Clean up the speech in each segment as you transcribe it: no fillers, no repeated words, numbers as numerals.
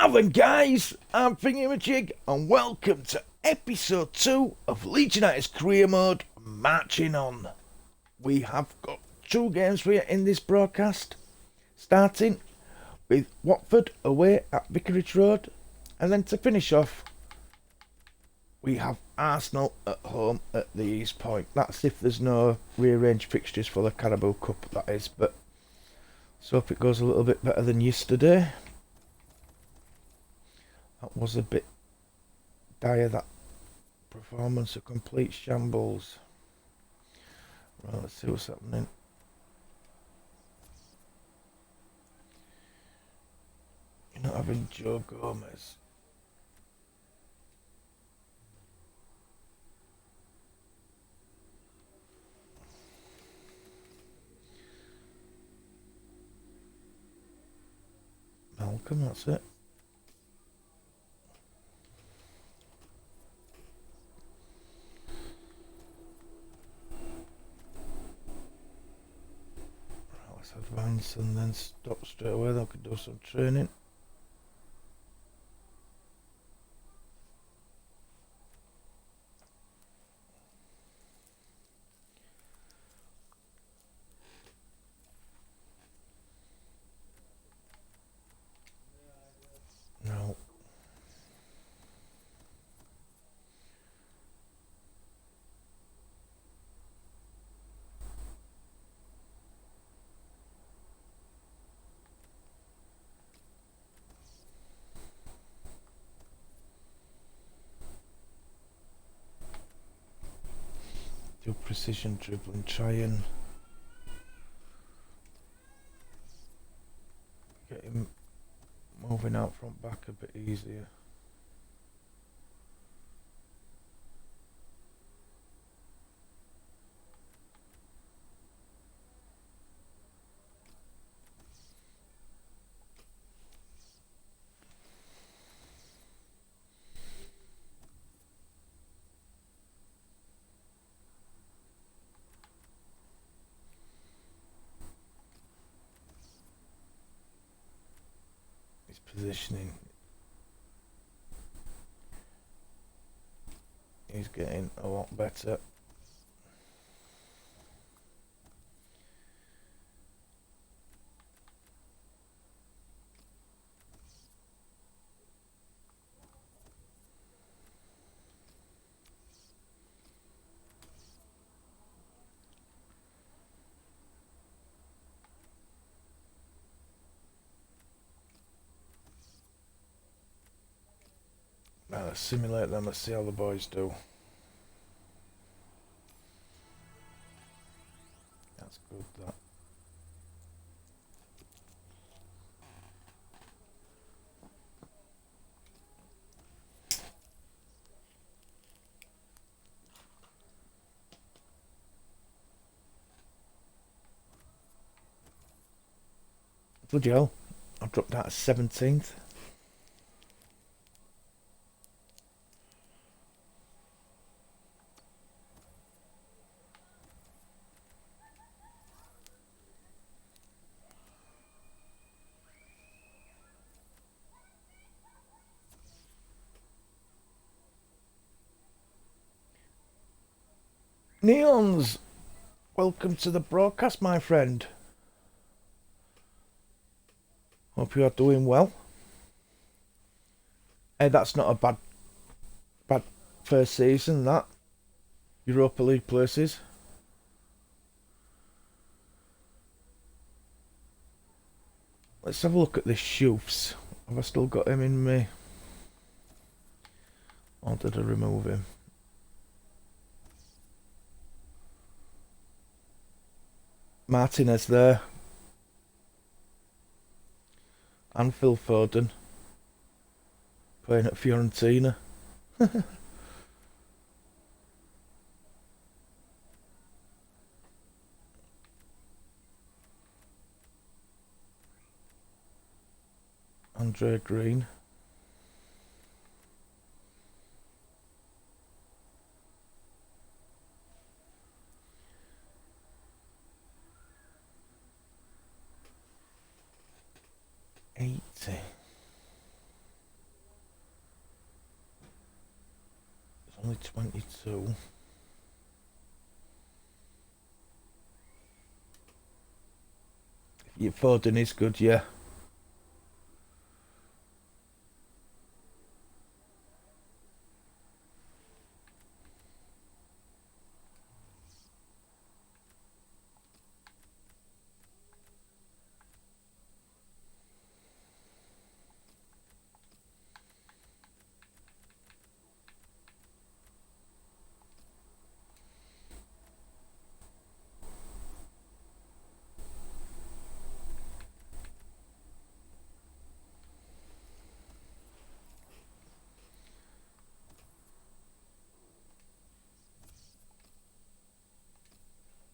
Now then, guys, I'm FINGEYMAJIG, and welcome to episode 2 of Leeds United's career mode, Marching On. We have got 2 games for you in this broadcast, starting with Watford away at Vicarage Road, and then to finish off, we have Arsenal at home at the East Point. That's if there's no rearranged fixtures for the Carabao Cup, that is, but so hope it goes a little bit better than yesterday. That was a bit dire, that performance, a complete shambles. Right, let's see what's happening. You're not having Joe Gomez. Malcolm, that's it. Advance and then stop straight away. They could do some training. No. Do precision dribbling, try and get him moving out front back a bit easier. Positioning, he's getting a lot better. Now let's simulate them, let's see how the boys do. That's good, that. Bloody hell, I've dropped out of 17th. Neons, welcome to the broadcast, my friend. Hope you are doing well. Hey, that's not a bad first season, that. Europa League places. Let's have a look at this Shoofs. Have I still got him in me? Or did I remove him? Martinez there. And Phil Foden. Playing at Fiorentina. Andre Green. Only 22. Your Foden is good, yeah.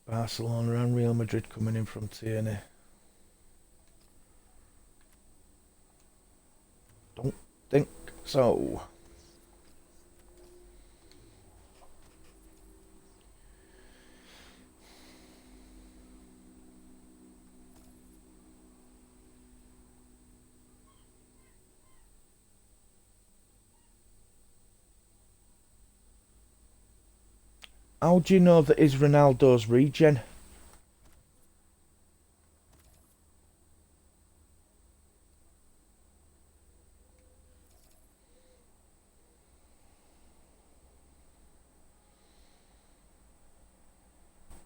Barcelona and Real Madrid coming in from Tierney. Don't think so. How do you know that is Ronaldo's regen?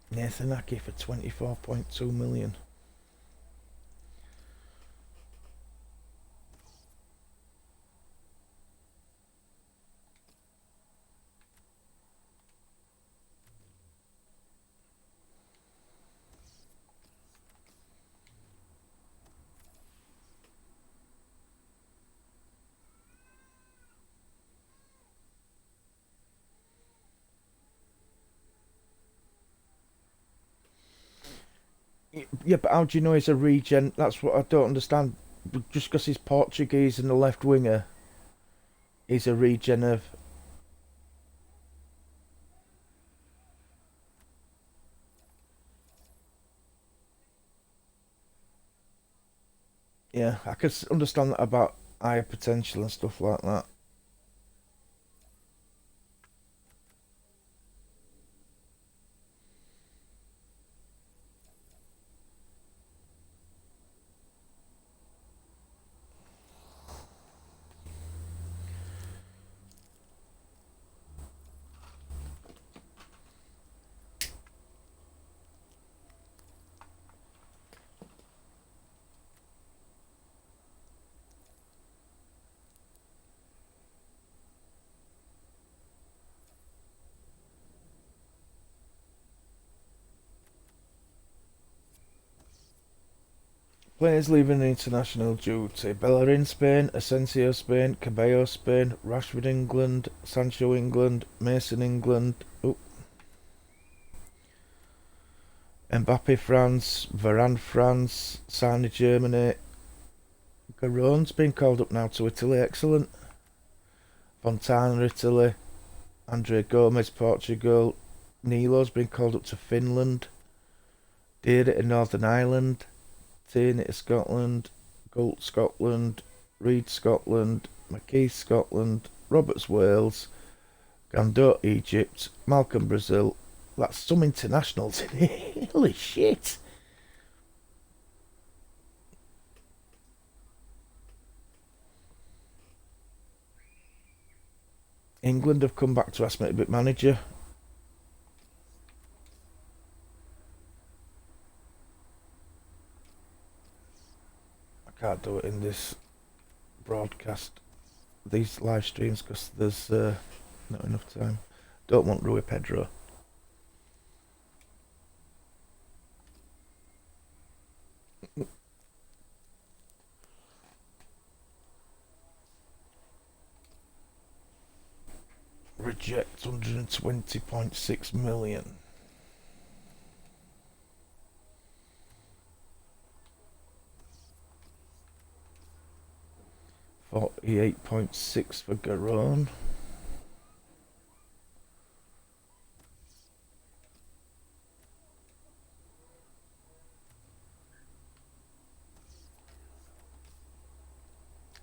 Nathan Ake for 24.2 million. Yeah, but how do you know he's a regen? That's what I don't understand. Just because he's Portuguese and the left winger, he's a regen of... Yeah, I could understand that about higher potential and stuff like that. Players leaving international duty. Bellerin, Spain. Asensio, Spain. Cabello, Spain. Rashford, England. Sancho, England. Mason, England. Oh. Mbappe, France. Varane, France. Sarni, Germany. Garon's been called up now to Italy. Excellent. Fontana, Italy. Andre Gomez, Portugal. Nilo's been called up to Finland. Deere to Northern Ireland. Tierney to Scotland, Gold Scotland, Reed Scotland, McKee Scotland, Roberts Wales, Gandot Egypt, Malcolm Brazil. That's some internationals in here. Holy shit. England have come back to ask me to be manager. Can't do it in this broadcast, these live streams, because there's not enough time. Don't want Rui Pedro. Reject 120.6 million. 48.6 for Garon.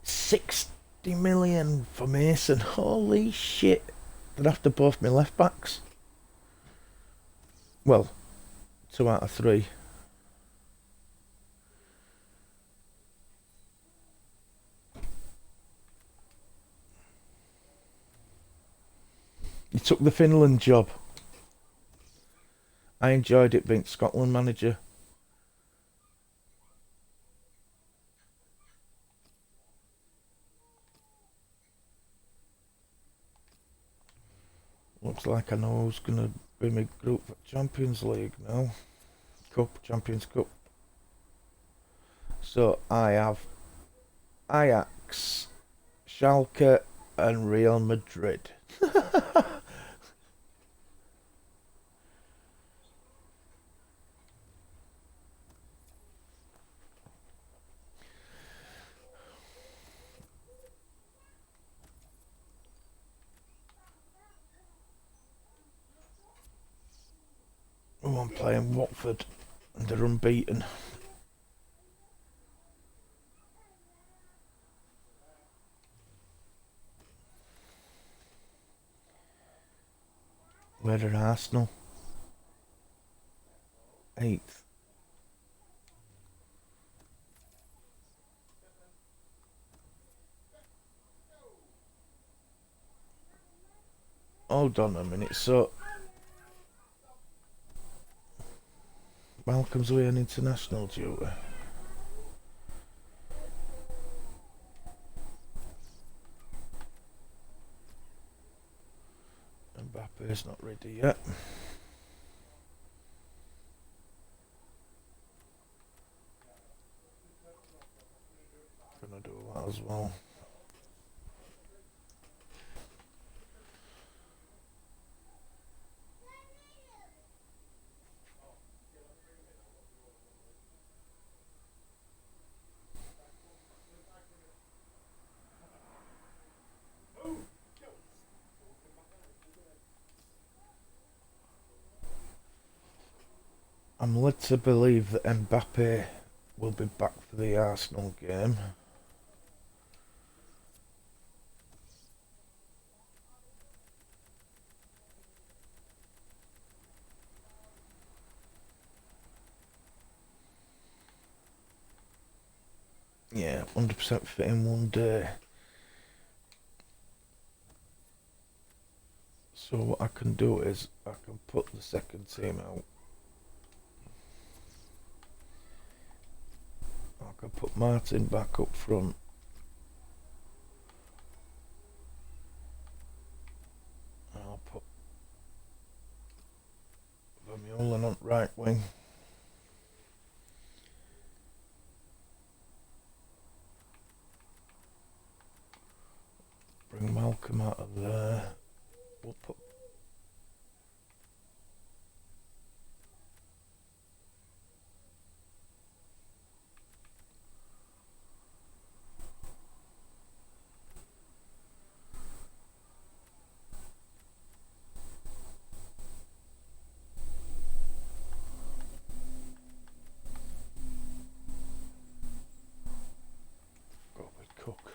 $60 million for Mason. Holy shit. They're after both my left backs. Well, 2 out of 3. You took the Finland job. I enjoyed it being Scotland manager. Looks like I know who's going to be my group for Champions League now. Champions Cup. So I have Ajax, Schalke and Real Madrid. Oh, I'm playing Watford and they're unbeaten. Where are Arsenal? 8th. Hold on a minute, so Malcolm's away on international duty. Mbappe's not ready yet. Gonna do that as well. I'm led to believe that Mbappe will be back for the Arsenal game. Yeah, 100% fit in one day. So what I can do is I can put the second team out. I can put Martin back up front. I'll put Vermeulen on right wing. Bring Malcolm out of there. We'll put Cook.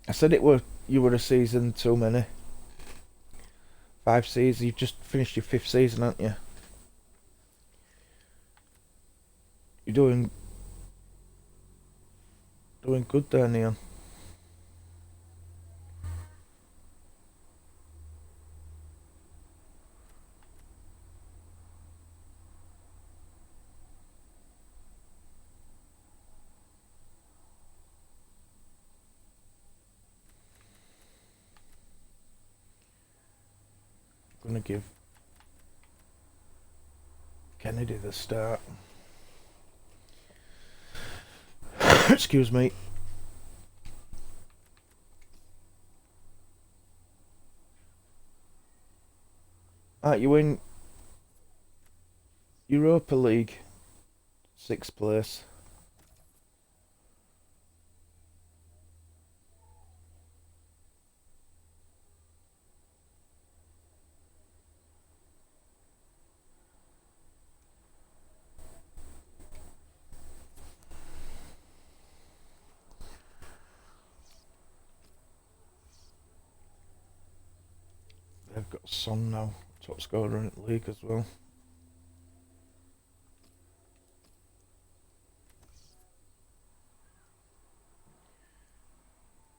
I said you were a season too many. 5 seasons. You've just finished your 5th season, haven't you? You're doing good there, Neon. I'm gonna give Kennedy the start. Excuse me. You win Europa League 6th place. got Son now, top scorer in the league as well.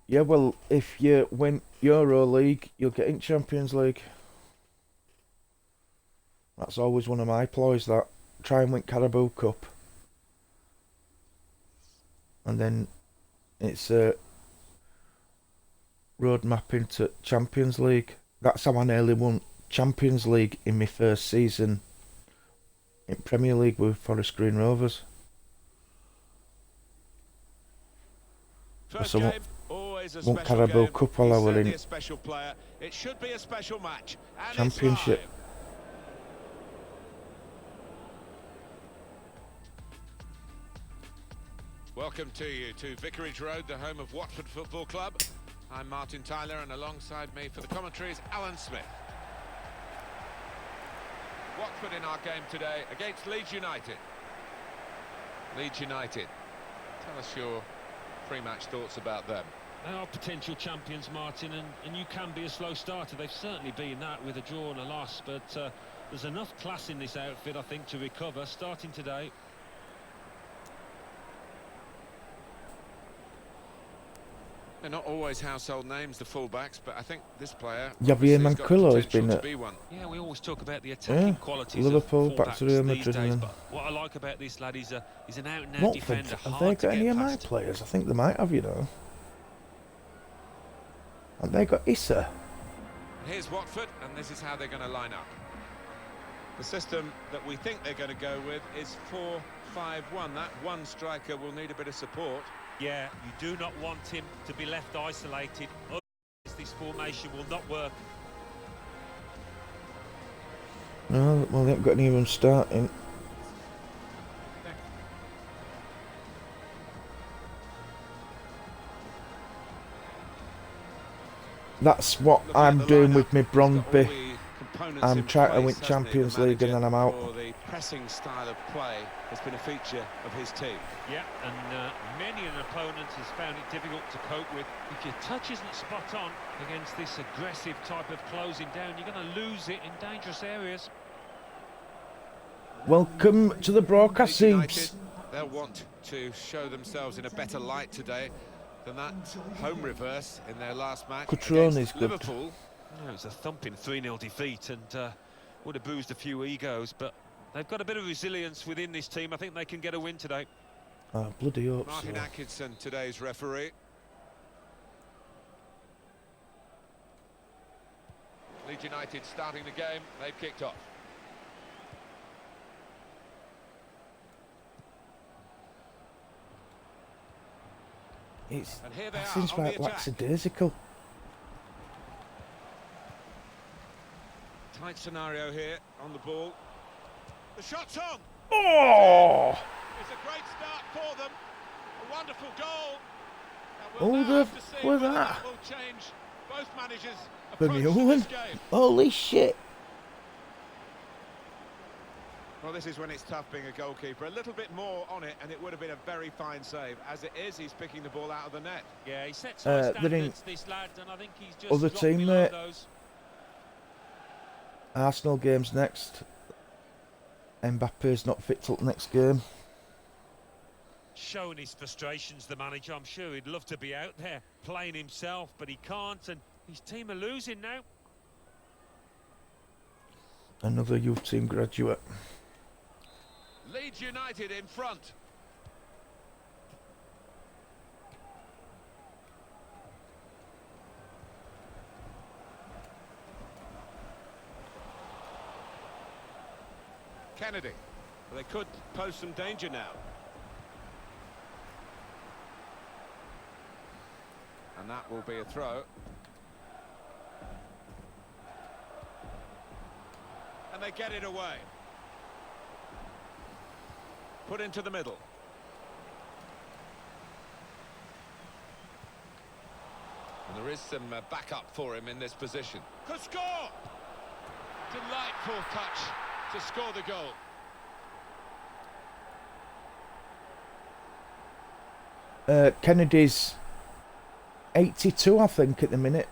Yeah, well, if you win Euro League, you'll get in Champions League. That's always one of my ploys, that. Try and win Carabao Cup. And then it's a roadmap into Champions League. That's how I nearly won Champions League in my first season in Premier League with Forest Green Rovers. First game, always a won special Carabao game. Cup while I He's was certainly in a special player. It should be a special match. And Championship. It's live. Welcome to you to Vicarage Road, the home of Watford Football Club. I'm Martin Tyler, and alongside me for the commentary is Alan Smith. Watford in our game today against Leeds United. Leeds United. Tell us your pre-match thoughts about them. They are potential champions, Martin, and you can be a slow starter. They've certainly been that with a draw and a loss, but there's enough class in this outfit, I think, to recover starting today. They're not always household names, the fullbacks, but I think this player Javier has got Manquillo has potential been to at be one. Yeah, we always talk about the attacking qualities Liverpool, of back to Real fullbacks Madrid these days, and but what I like about this lad, he's an out-and-out Watford, defender, have they hard to got any get of my past. players? I think they might have, you know. And they got Issa. Here's Watford, and this is how they're going to line up. The system that we think they're going to go with is 4-5-1. That one striker will need a bit of support. Yeah, you do not want him to be left isolated. Otherwise, this formation will not work. No, well, they haven't got any of them starting. That's what I'm doing with my Brondby. I'm trying to win Champions League and then I'm out. The pressing style of play has been a feature of his team. Yeah, and many an opponent has found it difficult to cope with. If your touch isn't spot on against this aggressive type of closing down, you're going to lose it in dangerous areas. Welcome to the broadcast teams. They'll want to show themselves in a better light today than that home reverse in their last match Cutrone's against good. Liverpool. No, it was a thumping 3-0 defeat and would have bruised a few egos, but they've got a bit of resilience within this team. I think they can get a win today. Oh, bloody hope Martin so. Atkinson, today's referee. Leeds United starting the game, they've kicked off. It And here they seems are on right the attack. lackadaisical. Tight scenario here on the ball. The shot's on! Oh! It's a great start for them. A wonderful goal. And Oh, now the have to see was whether that? will change both managers' The approach to Newman? this game. Holy shit! Well, this is when it's tough being a goalkeeper. A little bit more on it, and it would have been a very fine save. As it is, he's picking the ball out of the net. Yeah, he sets they're high in standards, this lad, and I think he's just other dropped team, below mate. those. Arsenal game's next. Mbappe's not fit till the next game. Showing his frustrations, the manager. I'm sure he'd love to be out there playing himself, but he can't, and his team are losing now. Another youth team graduate. Leeds United in front. Kennedy. Well, they could pose some danger now. And that will be a throw. And they get it away. Put into the middle. And there is some backup for him in this position. Could score! Delightful touch to score the goal. Kennedy's 82, I think, at the minute.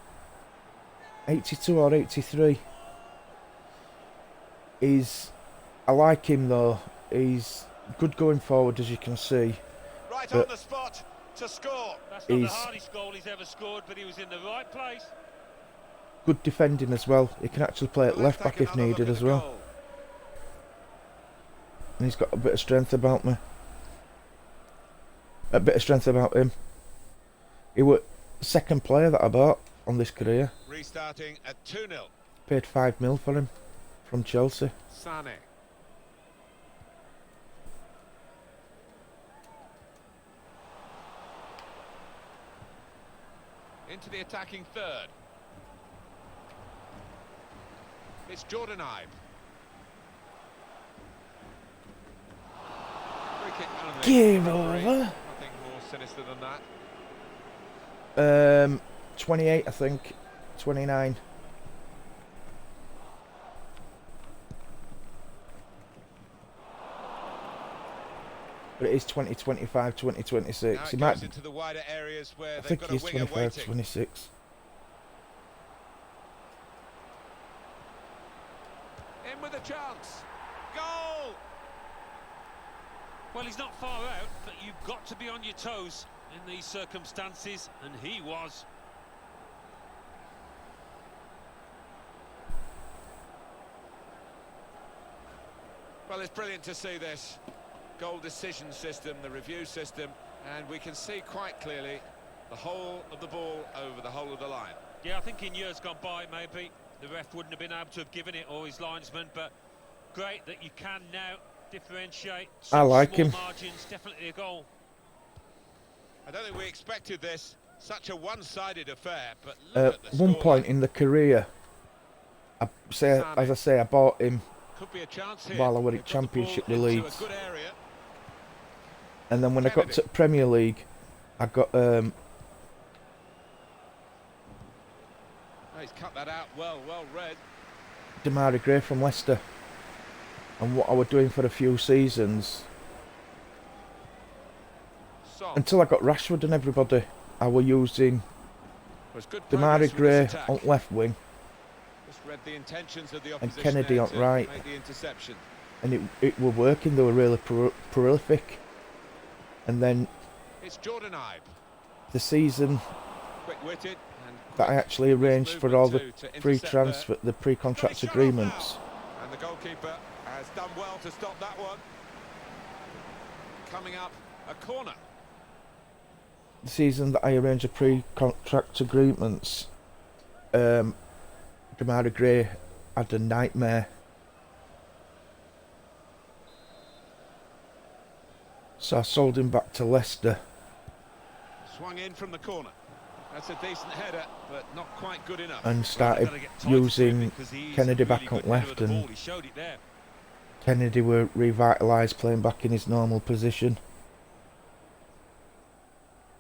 82 or 83. I like him though. He's good going forward, as you can see. Right But on the spot to score. That's not the he's hardest goal he's ever scored, but he was in the right place. good defending as well. He can actually play at Well, let's left back take if another look needed at as the well. goal. And he's got a bit of strength about me. A bit of strength about him. He was the second player that I bought on this career. Restarting at 2-0. Paid 5 mil for him from Chelsea. Sane. Into the attacking third. It's Jordan Ibe. Free kick only. Give Referee, over. nothing more sinister than that. 28, I think. 29. But it is 2025, 2026. Now He it might goes be, into the wider areas where I they've think got he a is winger 25, waiting. 26. In with a chance. Goal! Well, he's not far out, but you've got to be on your toes in these circumstances, and he was. Well, it's brilliant to see this goal decision system, the review system, and we can see quite clearly the whole of the ball over the whole of the line. Yeah, I think in years gone by, maybe the ref wouldn't have been able to have given it, or his linesman, but great that you can now differentiate. I like small him. Margins, definitely a goal. I don't think we expected this, such a one-sided affair, but look At at the one scoreline. point in the career, as I say, I bought him Could be a chance here. while I were They've at got the ball Championship with into a Leeds. good area. And then when I got to Premier League, I got Oh, he's cut that out well read. Damari Gray from Leicester. And what I was doing for a few seasons, Son until I got Rashford and everybody, I was using was good progress Damari with Gray this attack. on left wing, Just read the intentions of the and opposition Kennedy there on to right. make the interception. And it were working. They were really prolific. And then It's Jordan Ibe, the season quick-witted and that I quick actually arranged for all the movement to free intercept transfer, the pre-contract Got it shut off agreements. now. And the goalkeeper has done well to stop that one. Coming up, a corner. The season that I arranged the pre-contract agreements, Damari Gray had a nightmare. So I sold him back to Leicester. Swung in from the corner. That's a decent header, but not quite good enough. And Well, started they've gotta get tight to him using because he's Kennedy a really back on good header of left, the and ball. He showed it there. Kennedy were revitalised, playing back in his normal position.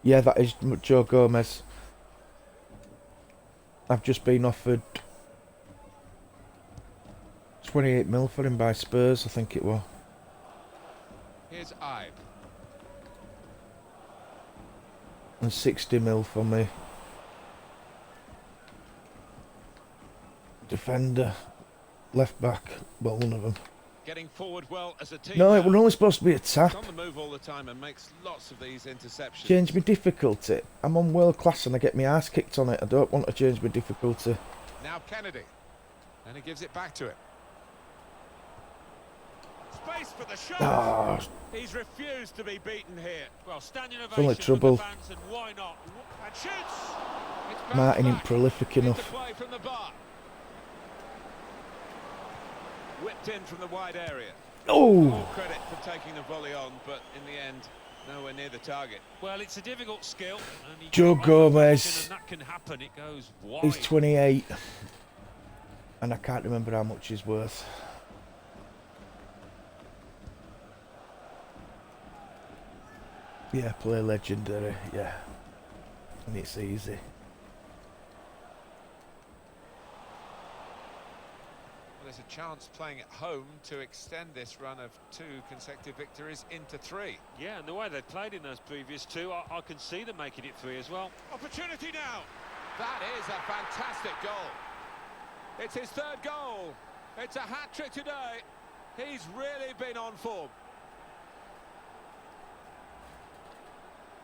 Yeah, that is Joe Gomez. I've just been offered 28 mil for him by Spurs, I think it was. Here's Ibe. And 60 mil for me. Defender, left back, well, one of them. Getting forward well as a team. No, it now. was only supposed to be a He's tap. on the move all the time and makes lots of these interceptions. Change my difficulty. I'm on world class and I get my ass kicked on it. I don't want to change my difficulty. Now Kennedy. And he gives it back to him. Space for the shot. Ah, He's refused to be beaten here. Well, standing only ovation from trouble. the fans, and why not? And shoots. It's bounced Martin ain't back prolific into enough. play from the bar. Whipped in from the wide area. Oh! All credit for taking the volley on, but in the end, nowhere near the target. Well, it's a difficult skill. And he Joe got off the Gomez. position, and that can happen. It goes wide. He's 28. And I can't remember how much he's worth. Yeah, play legendary, yeah. And it's easy. Well, there's a chance playing at home to extend this run of 2 consecutive victories into 3. Yeah, and the way they played in those previous 2, I can see them making it 3 as well. Opportunity now. That is a fantastic goal. It's his 3rd goal. It's a hat-trick today. He's really been on form.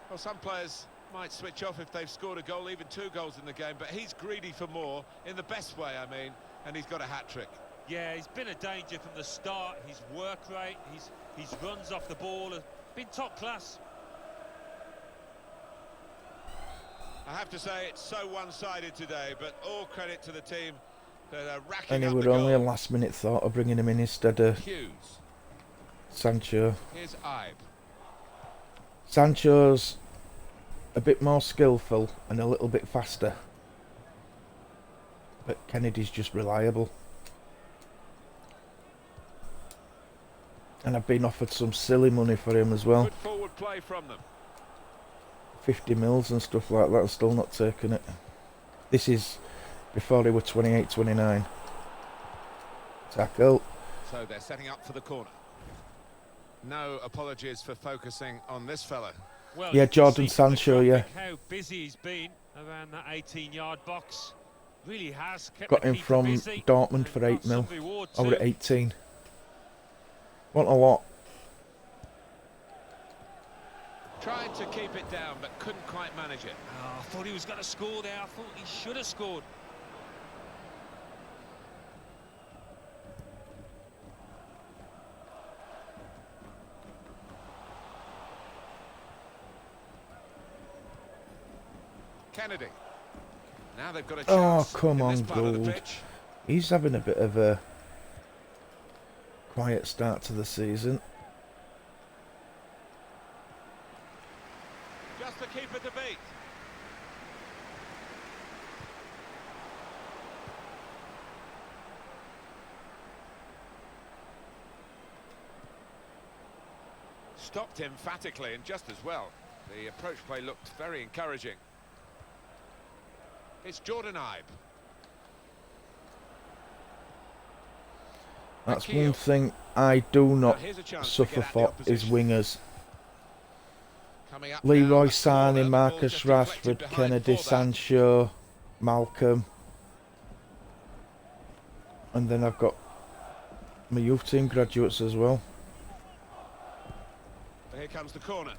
Well, some players might switch off if they've scored a goal, even 2 goals in the game, but he's greedy for more, in the best way, I mean, and he's got a hat-trick. Yeah, he's been a danger from the start. His work rate, his runs off the ball have been top class. I have to say, it's so one-sided today, but all credit to the team that are racking And it up was the only a goal. last-minute thought of bringing him in instead of Hughes. Sancho. Here's Ibe. Sancho's a bit more skillful and a little bit faster. But Kennedy's just reliable. And I've been offered some silly money for him as well. Good forward play from them. 50 mils and stuff like that. I'm still not taking it. This is before they were 28, 29. Tackle. So they're setting up for the corner. No apologies for focusing on this fella. Well, Yeah, you can Jordan see from the Sancho, yeah. graphic how busy he's been around that 18-yard box. Really has kept Got the him keeper from busy Dortmund and for got 8 mil. some reward Over at too. 18. Want a lot. Tried to keep it down, but couldn't quite manage it. Oh, I thought he was going to score there. I thought he should have scored. Kennedy. Now they've got a Oh, chance come in this on, part of the Gould. pitch. He's having a bit of a quiet start to the season. Just the keeper to beat. Stopped emphatically and just as well. The approach play looked very encouraging. It's Jordan Ibe. That's Akio. one thing I do Now not here's a chance to suffer get at the for is opposition. wingers. Coming up Leroy now, a corner, Sané, the ball Marcus just deflected Rashford, behind Kennedy, for that. Sancho, Malcolm. And then I've got my youth team graduates as well. Here comes the corner.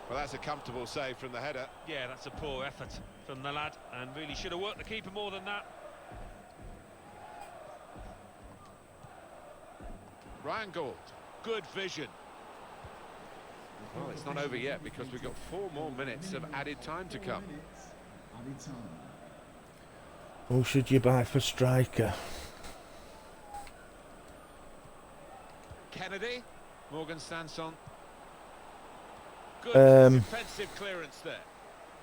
Well, that's a comfortable save from the header. Yeah, that's a poor effort from the lad, and really should have worked the keeper more than that. Ryan Gould, good vision. Well, it's not over yet because we've got 4 more minutes of added time to come. Who should you buy for striker? Kennedy, Morgan Sanson. Good defensive clearance there.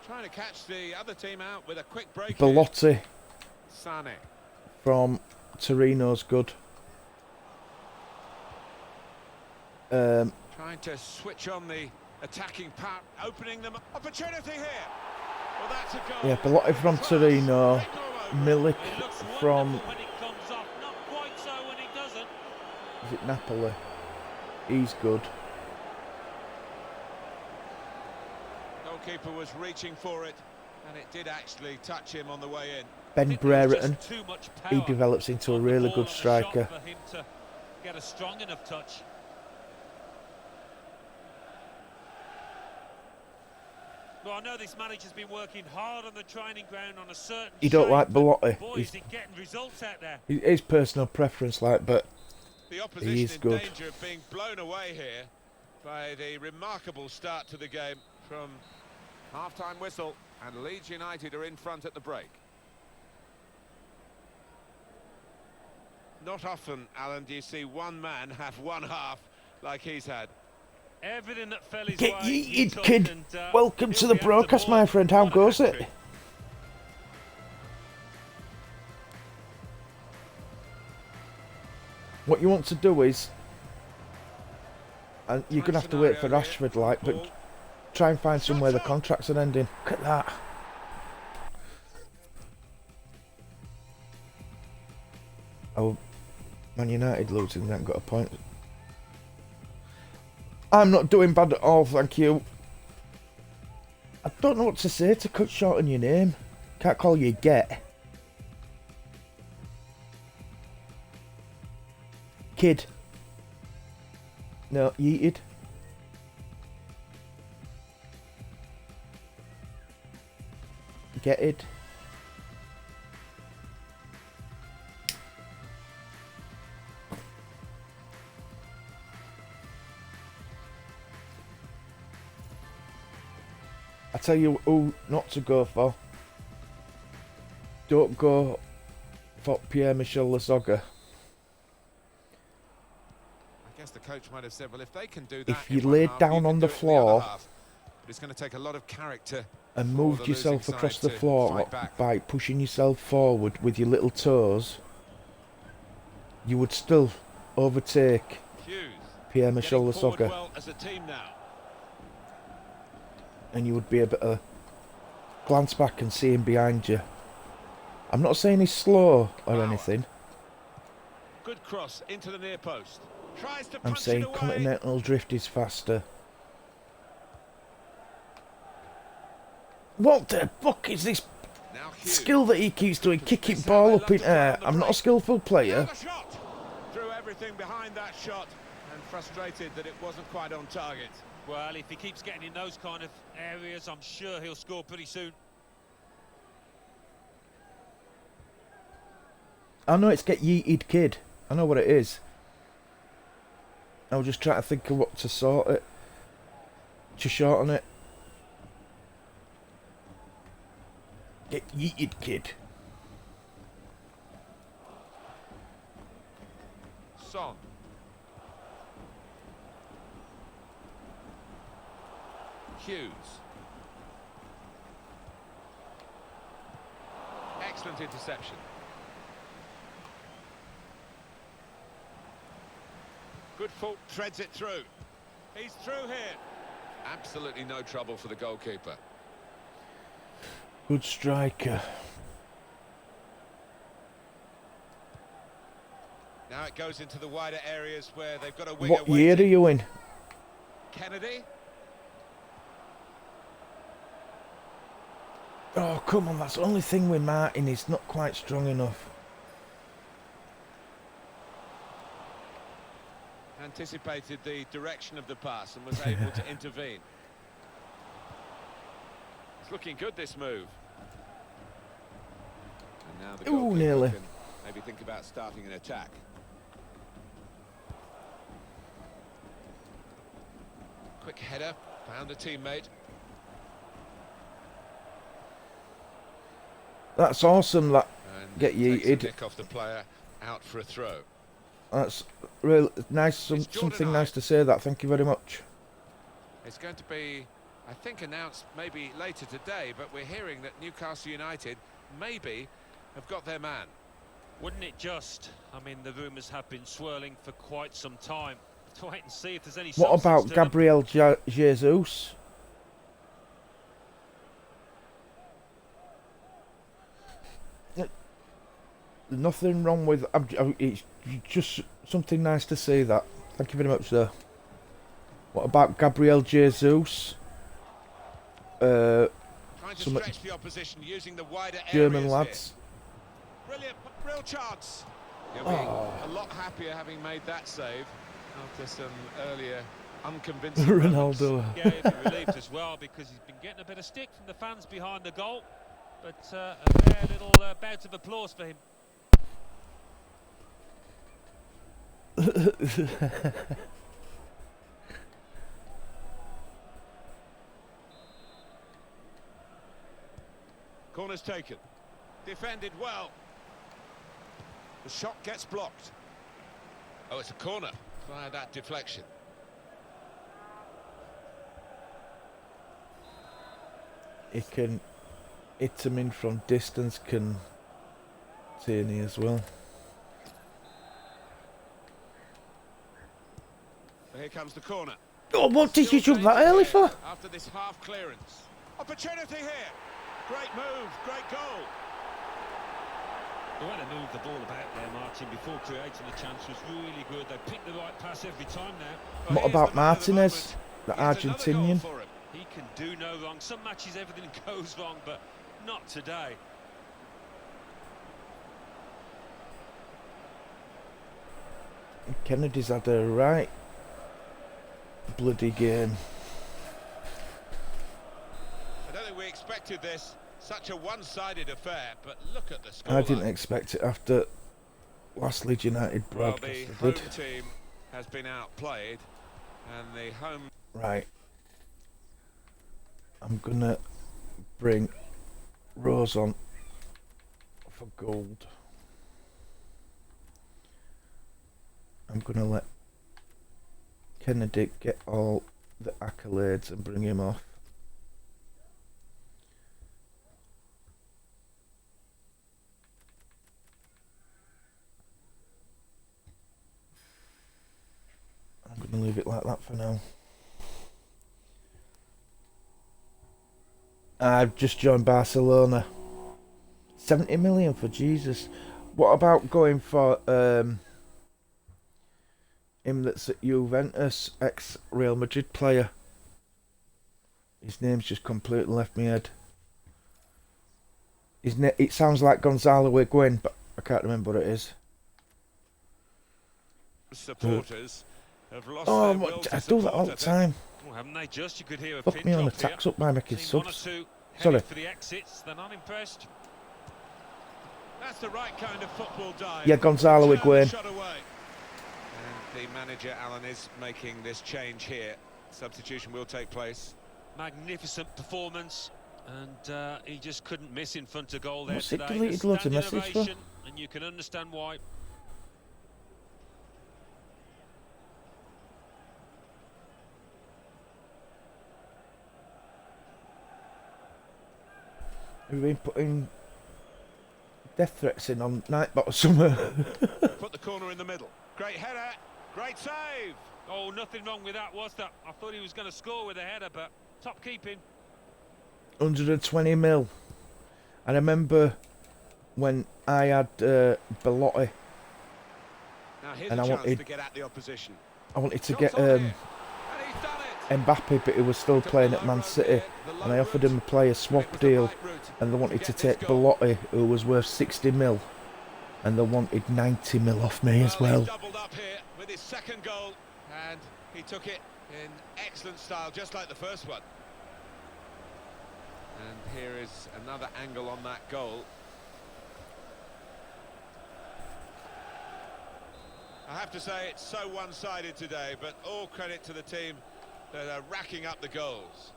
Trying to catch the other team out with a quick break. Belotti Sané. from Torino's good. Trying to switch on the attacking power, opening them opportunity here. Well, that's a goal. Yeah, Belotti from Torino. Milik It looks from, wonderful when it comes off, not quite so when it doesn't. is it Napoli? He's good. Goalkeeper was reaching for it, and it did actually touch him on the way in. Ben I think there was Brereton, just too much he power develops into a on the really ball good and the shot striker. for him to get a strong enough touch. Well, I know this manager's been working hard on the training ground on a certain You don't shape, like but Belotti? boy, He's, is he getting results out there. his personal preference, like, but The opposition is in good. danger of being blown away here by the remarkable start to the game from half-time whistle, and Leeds United are in front at the break. Not often, Alan, do you see one man have one half like he's had. Everything that fell his get way, he yeeted, took, kid. and, Welcome he'll to the be after broadcast, more. my friend. How What a goes it? hat-trick. What you want to do is, and you're going to have to wait for Scenario Rashford, here. like, but try and find somewhere the contracts are ending. Look at that. Oh, Man United losing, they haven't got a point. I'm not doing bad at all, thank you. I don't know what to say to cut short on your name. Can't call you Get. kid. No, yeeted. Get it. I tell you who not to go for. Don't go for Pierre-Michel Lasogga. I guess the coach might have said, well, if they can do that, If you in one lay half, down you can on do the it in floor other half. But it's going to take a lot of character and for moved the yourself losing across side the to floor fight back. by pushing yourself forward with your little toes, you would still overtake Hughes Pierre-Michel getting forward Lasogga, well as a team now. and you would be able to glance back and see him behind you. I'm not saying he's slow or Power. anything. Good cross into the near post. Tries to I'm punch saying it away. continental drift is faster. What the fuck is this Now Hughes. skill that he keeps doing? Kicking This ball time up they in love to air. play on the I'm not a break. skillful player. Another shot. Threw everything behind that shot and frustrated that it wasn't quite on target. Well, if he keeps getting in those kind of areas, I'm sure he'll score pretty soon. I know it's get yeeted kid. I know what it is. I was just trying to think of what to sort it. To shorten it. Get yeeted kid. Son. Hughes. Excellent interception. Good fault, treads it through. He's through here. Absolutely no trouble for the goalkeeper. Good striker. Now it goes into the wider areas where they've got a winger What year are waiting. you in? Kennedy. Oh, come on. That's the only thing with Martin. He's not quite strong enough. Anticipated the direction of the pass and was able to intervene. It's looking good, this move. And now the Ooh, goalkeeper nearly. can maybe think about starting an attack. Quick header, found a teammate. That's awesome. That And get takes a yeeted. nick off the player, out for a throw. That's real nice. It's Jordan Something Ibe. nice to say. That. Thank you very much. It's going to be, I think, announced maybe later today, but we're hearing that Newcastle United maybe have got their man. Wouldn't it just? I mean, the rumours have been swirling for quite some time. To wait and see if there's any What substance about to them. Gabriel Jesus? Nothing wrong with. It's just something nice to say. That. Thank you very much, sir. What about Gabriel Jesus? Trying to Some stretch the opposition using the wider German areas lads. here. Brilliant, real chance. He'll be a lot happier having made that save after some earlier unconvincing moments. Ronaldo. Yeah, he'll be relieved as well because he's been getting a bit of stick from the fans behind the goal. But a rare little bout of applause for him. Corner's taken. Defended well. The shot gets blocked. Oh, it's a corner via that deflection. He can hit him in from distance. Can Tierney as well. Here comes the corner. Oh, what did you Still jump that danger early here for? after this half clearance. Opportunity here. Great move, great goal. The way they moved the ball about there, Martin, before creating the chance was really good. They picked the right pass every time now. Well, What here's about the man of the Martinez, moment. the Yet another goal Argentinian? for him. He can do no wrong. Some matches everything goes wrong, but not today. Kennedy's had a right bloody game. I don't think we expected this. Such a one-sided affair, but look at the scoreline. I didn't expect it after last Leeds United Well, broadcast. the I did. home team has been outplayed, and the home... Right. I'm gonna bring Rose on for gold. I'm gonna let Kennedy get all the accolades and bring him off. I'm gonna leave it like that for now. I've just joined Barcelona. 70 million for Jesus. What about going for him that's at Juventus, ex-Real Madrid player? His name's just completely left my head. It sounds like Gonzalo Higuain, but I can't remember what it is. Supporters have lost Oh, their will to I do that support, all I the think. time. Well, haven't they just? You could hear a Fuck pin me on the drop here. tax up by making Seen one or subs. two Sorry. headed for the exits. They're not impressed. That's the right kind of football dive. Yeah, Gonzalo Turn the Higuain. shot away. And the manager, Alan, is making this change here. Substitution will take place. Magnificent performance, and he just couldn't miss in front of goal there What's he today. deleted A loads of standing messages for? ovation, and you can understand why. We've been putting death threats in on Nightbot or somewhere. Put the corner in the middle. Great header. Great save. Oh, nothing wrong with that, was there? I thought he was going to score with a header, but top keeping. 120 mil. I remember when I had Belotti. Now here's And a I chance wanted- to get at the opposition. I wanted to Shots get on here. And he's done it. Mbappe, but he was still playing at Man City. And I offered him a player swap deal, and they wanted to take Belotti, who was worth 60 mil. And they wanted 90 mil off me as well. He's doubled up here with his second goal, and he took it in excellent style, just like the first one. And here is another angle on that goal. I have to say it's so one-sided today, but all credit to the team that are racking up the goals.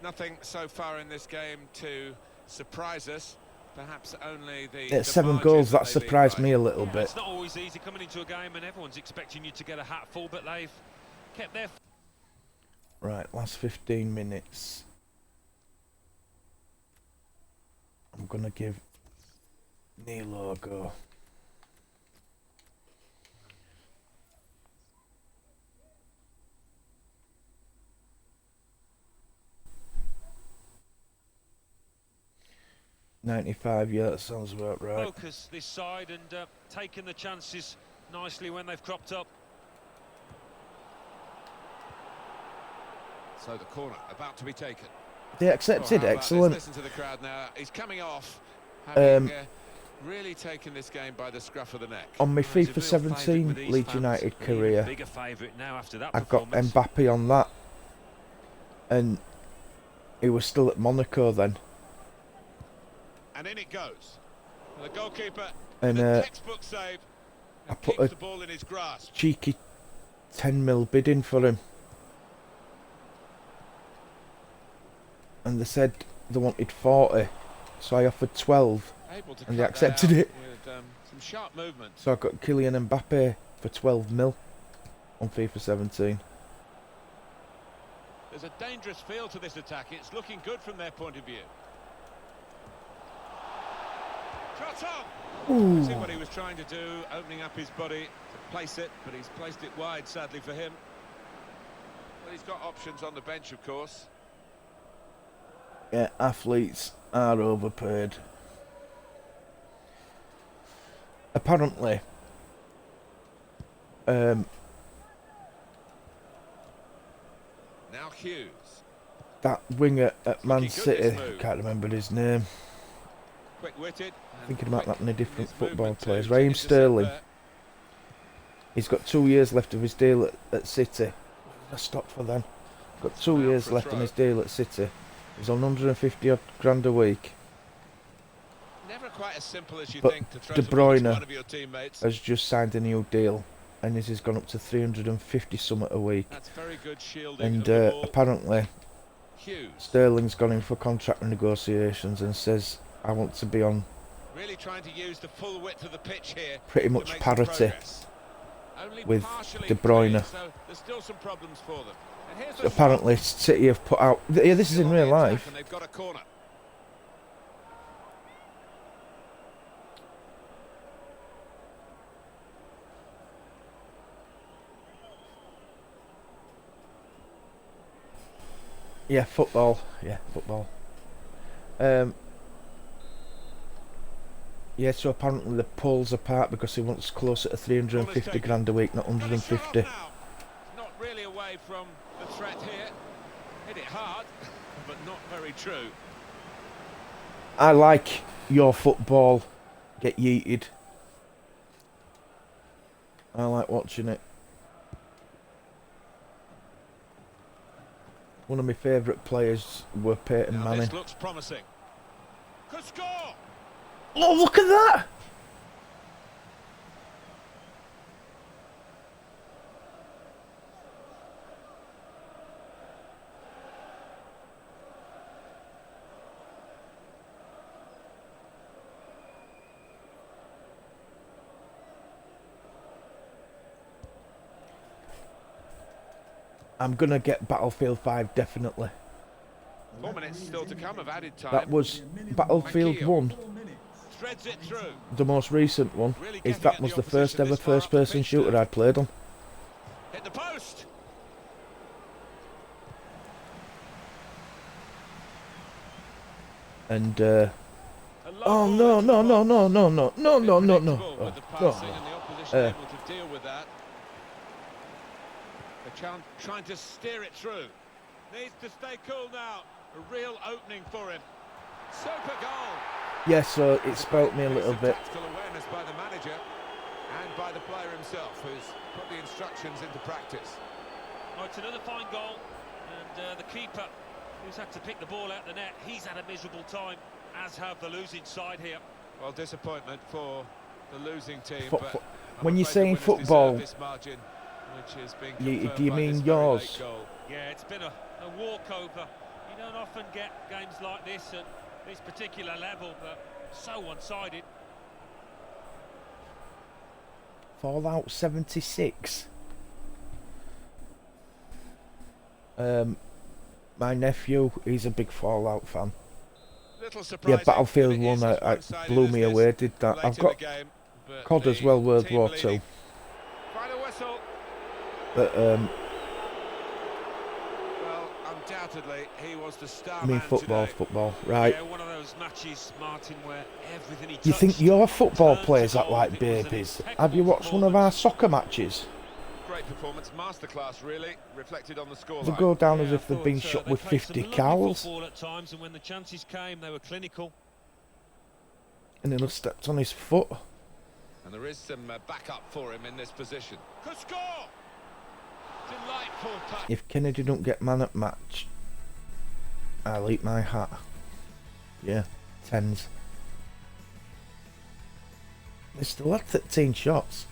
Nothing so far in this game to surprise us. Perhaps only the 7 margin goals, that they lead surprised by. me a little bit. It's not always easy coming into a game and everyone's expecting you to get a hatful, but they've kept their... Right, last 15 minutes. I'm going to give Nilo a go. $95, yeah, that sounds about right. focus this side and taking the chances nicely when they've cropped up. So the corner about to be taken. They accepted, Oh, how about excellent. this? Listen to the crowd now. He's coming off, having Um, really taken this game by the scruff of the neck. On my He's a FIFA real 17 favourite with these Leeds fans. United Even career, bigger favourite now after that I got performance. Mbappe on that, and he was still at Monaco then. And in it goes. The goalkeeper, And the textbook save, I and put keeps a the ball in his grasp. cheeky 10 mil bid in for him, and they said they wanted 40, so I offered 12, Able to and they cut that accepted out it. with some sharp movement. So I got Kylian Mbappe for 12 mil on FIFA 17. There's a dangerous feel to this attack. It's looking good from their point of view. Shot on! See what he was trying to do, opening up his body to place it, but he's placed it wide, sadly for him. But he's got options on the bench, of course. Yeah, athletes are overpaid. Apparently, Now Hughes. that winger at Man Looking good, City, this I move. can't remember his name. Quick-witted. and Thinking about quick that many in different his football movement to players. to Raheem intercept Sterling. there. He's got 2 years left of his deal at City. I stopped for then. Got 2 years left on his deal at City. He's on 150 odd grand a week. Never quite as simple as you But think to throw De the ball to Bruyne one of your teammates. has just signed a new deal, and this has gone up to 350 something a week. That's very good shielding. And of the ball. apparently Hughes. Sterling's gone in for contract negotiations and says, I want to be on Really trying to use the full width of the pitch here. pretty to much make some parity progress. Only with partially De Bruyne. clear, so there's still some problems for them. And here's the Apparently City have put out... Yeah, this is still in on the real attack, life. and they've got a corner. Yeah, football. Yeah, football. Yeah, so apparently the poles apart because he wants closer to 350 grand a week, not 150. Not really away from the threat here. Hit it hard, but not very true. I like your football get yeeted. I like watching it. One of my favourite players were Peyton Now Manning. this looks promising. Could score. Oh, look at that! I'm gonna get Battlefield 5 definitely. 4 minutes still to come of added time. That was Battlefield 1. Threads it through. The most recent one Really is getting that at was the the first opposition ever this far up the first-person pitch shooter now. I played on. Hit the post. And A low oh ball no into no the no box. no no no no no no no! Predictable with the Oh, passing no. and the opposition able to deal with that. The trying to steer it through. Needs to stay cool now. A real opening for him. Super goal. Yeah, so it spoilt me a little bit. Tactical awareness by the manager and by the player himself, who's put the instructions into practice. Oh, it's another fine goal, and the keeper, who's had to pick the ball out the net, he's had a miserable time, as have the losing side here. Well, disappointment for the losing team. But When I'm you're afraid the saying winners football, deserve this margin, which is being do confirmed you by mean this very late yours? goal. Yeah, it's been a walkover. You don't often get games like this at this particular level, but so one-sided. Fallout 76. My nephew, he's a big Fallout fan. Little Yeah, surprising Battlefield that it 1 is as I one-sided blew as me this away, did that. late I've in the got game, but COD as the well, World team War leading. II. Final whistle. But Well, undoubtedly, he was the star I mean man football, today. football, right? Yeah, one of those matches, Martin, where everything he You think touched your football turned to players act gold. like It was an babies? impeccable Have you watched one of our performance. soccer matches? Great performance, masterclass, really, reflected on the scoreline. They go down as Yeah, if I they've been thought, shot they with played 50 some lovely cows. football at times, and when the chances came, they were clinical. And he'll have stepped on his foot. And there is some backup for him in this position. Could score! Delightful touch. If Kennedy don't get man at match, I'll eat my hat. Yeah, tens. They still had 13 shots.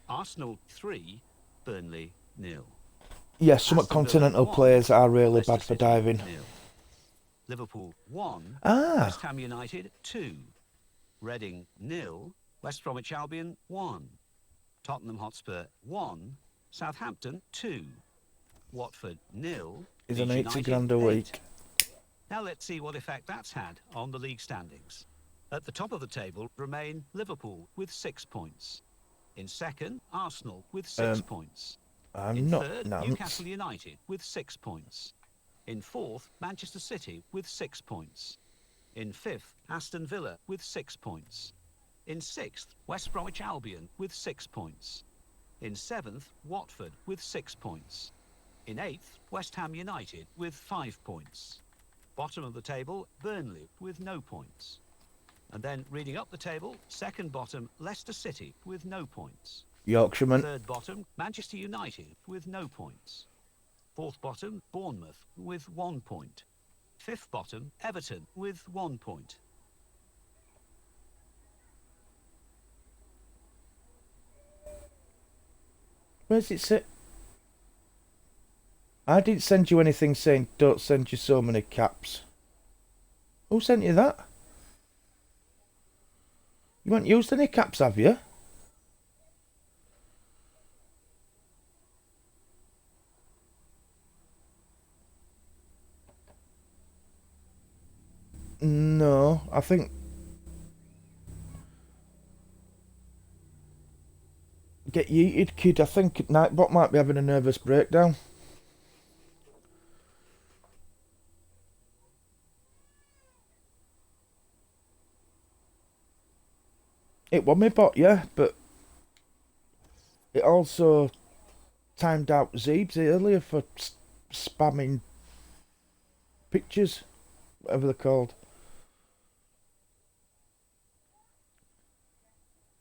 Arsenal 3, Burnley 0. Yeah, some Aston Villa continental 1, players are really Leicester bad for City diving. 0. Liverpool 1, Ah, West Ham United 2. Reading 0, West Bromwich Albion 1. Tottenham Hotspur 1, Southampton 2. Watford 0. he's an Leeds 80 United grand a 8. week. Now let's see what effect that's had on the league standings. At the top of the table remain Liverpool with 6 points. In second, Arsenal with 6 points. I'm In not third, nance. Newcastle United with 6 points. In fourth, Manchester City with 6 points. In fifth, Aston Villa with 6 points. In sixth, West Bromwich Albion with 6 points. In seventh, Watford with 6 points. In 8th, West Ham United with 5 points. Bottom of the table, Burnley with no points. And then reading up the table, second bottom, Leicester City with no points. Yorkshireman. Third bottom, Manchester United with no points. Fourth bottom, Bournemouth with 1 point. Fifth bottom, Everton with 1 point. Where's it sit? I didn't send you anything saying don't send you so many caps. Who sent you that? You haven't used any caps, have you? No, I think... Get yeeted, kid. I think Nightbot might be having a nervous breakdown. It was me bot, yeah, but it also timed out Zeebs earlier for spamming pictures, whatever they're called.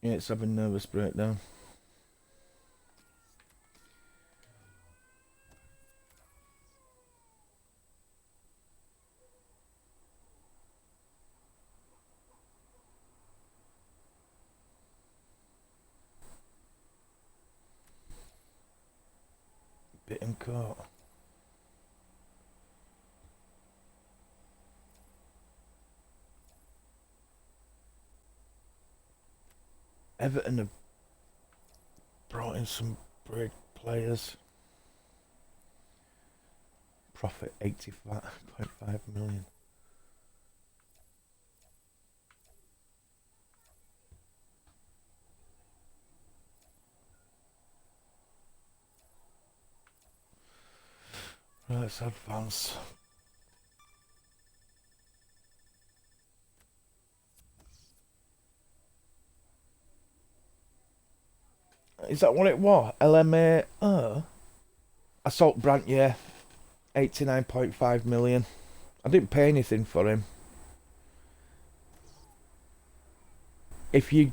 Yeah, it's having a nervous breakdown. Bitten caught. Everton have brought in some big players. Profit 85.5 million. Right, let's advance. Is that what it was? LMA? Assault Brant, yeah. 89.5 million. I didn't pay anything for him. If you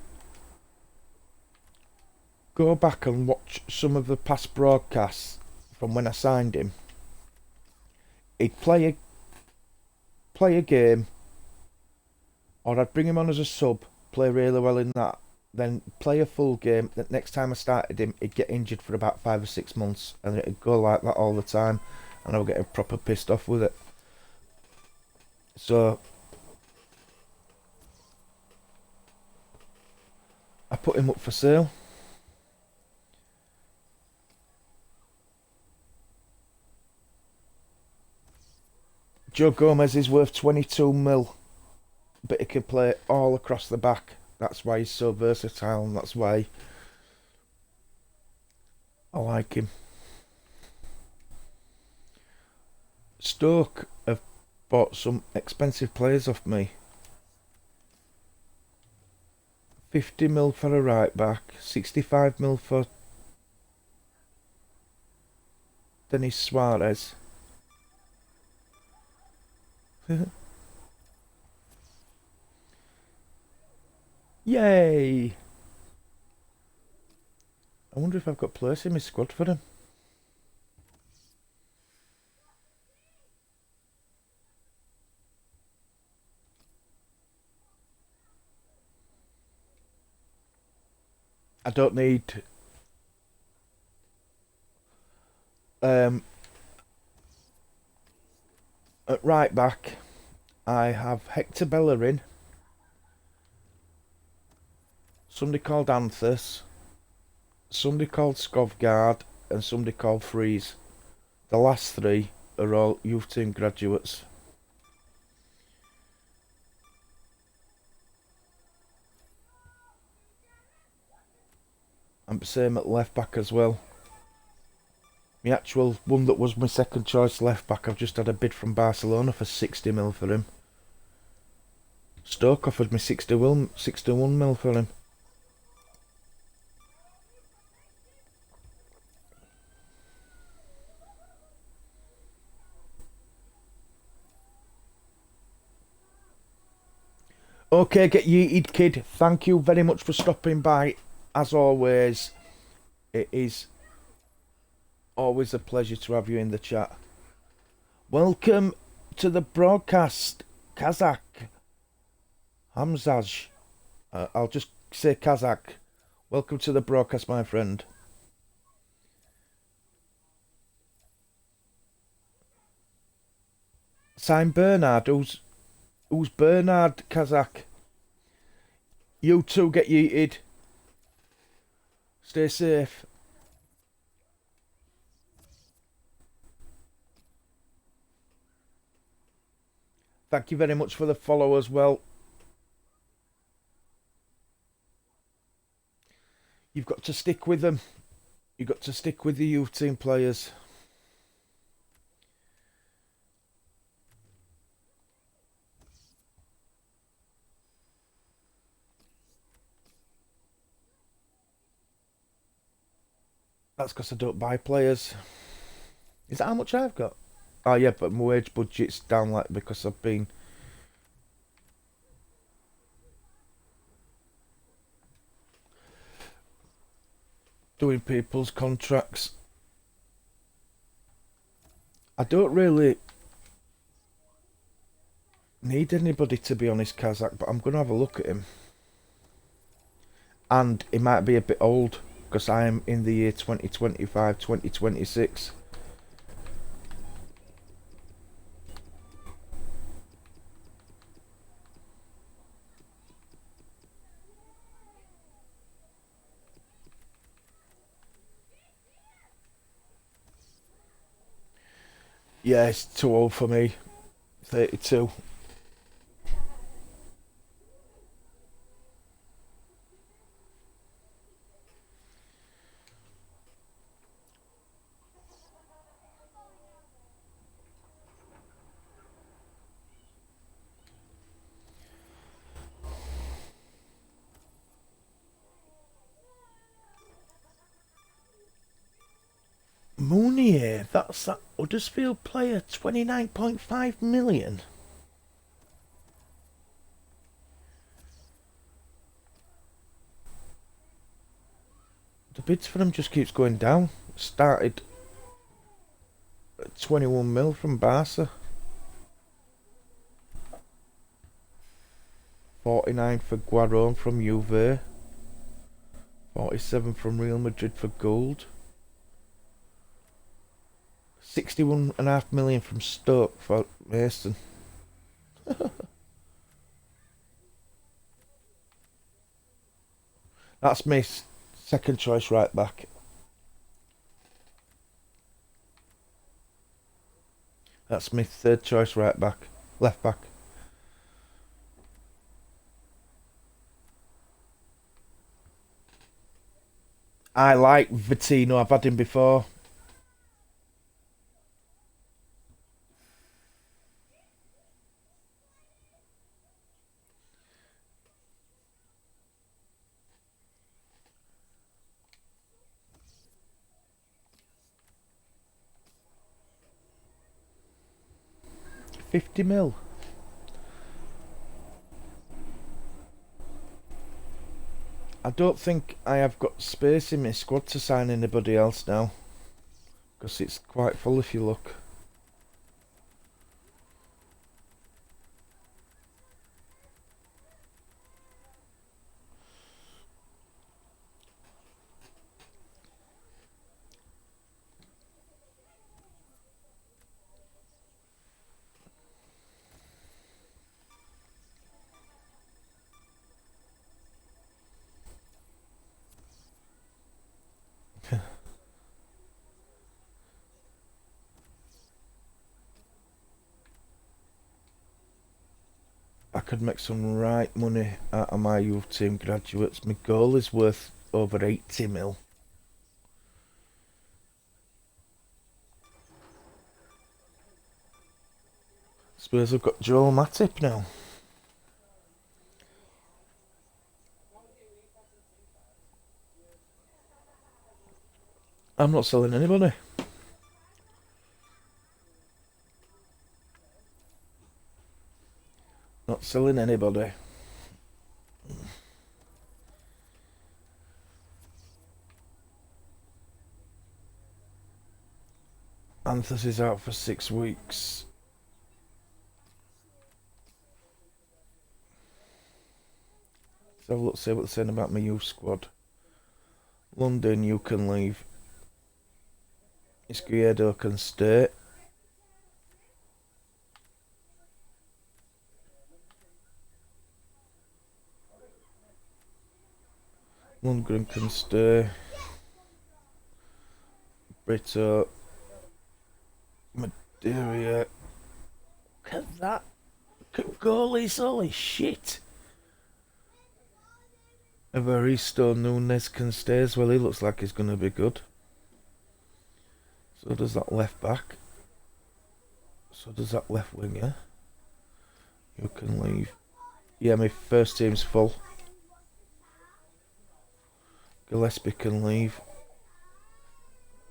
go back and watch some of the past broadcasts from when I signed him, he'd play a game, or I'd bring him on as a sub, play really well in that, then play a full game. The next time I started him, he'd get injured for about 5 or 6 months, and it'd go like that all the time, and I would get proper pissed off with it. So I put him up for sale. Joe Gomez is worth 22 mil, but he can play all across the back. That's why he's so versatile, and that's why I like him. Stoke have bought some expensive players off me. 50 mil for a right back, 65 mil for Denis Suarez. Yay! I wonder if I've got place in my squad for him. I don't need at right back I have Hector Bellerin, somebody called Anthus, somebody called Skovgard, and somebody called Freeze. The last three are all youth team graduates. And same at left back as well. The actual one that was my second choice left back, I've just had a bid from Barcelona for 60 mil for him. Stoke offered me 61 mil for him. Okay, get yeeted, kid. Thank you very much for stopping by. As always, it is always a pleasure to have you in the chat. Welcome to the broadcast, Kazakh. Hamzaj. I'll just say Kazakh. Welcome to the broadcast, my friend. Sign Bernard. Who's Bernard, Kazakh? You two get yeeted. Stay safe. Thank you very much for the follow as well. You've got to stick with them. You've got to stick with the youth team players. That's because I don't buy players. Is that how much I've got? Oh yeah, but my wage budget's down like because I've been doing people's contracts. I don't really need anybody, to be honest, Kazakh, but I'm going to have a look at him. And he might be a bit old because I am in the year 2025, 2026. Yeah, it's too old for me. 32. Mounier, that's that Huddersfield player, 29.5 million. The bids for him just keeps going down. Started at 21 mil from Barca. 49 for Guaron from Juve. 47 from Real Madrid for gold. 61.5 million from Stoke for Mason. That's my second choice right back. That's my third choice right back. Left back. I like Vittino. I've had him before. $50 mil. I don't think I have got space in my squad to sign anybody else now, because it's quite full if you look. I could make some right money out of my youth team graduates. My goal is worth over 80 mil. Suppose I've got Joel Matip now. I'm not selling anybody. Not selling anybody. Anthos is out for 6 weeks. So let's see what they're saying about my youth squad. London, you can leave. Izquierdo can stay. Lundgren can stay. Brito. Madeira. Look at that. Look at goalies, holy shit. Evaristo Nunes can stay as well. He looks like he's going to be good. So does that left back. So does that left winger. You can leave. Yeah, my first team's full. Gillespie can leave.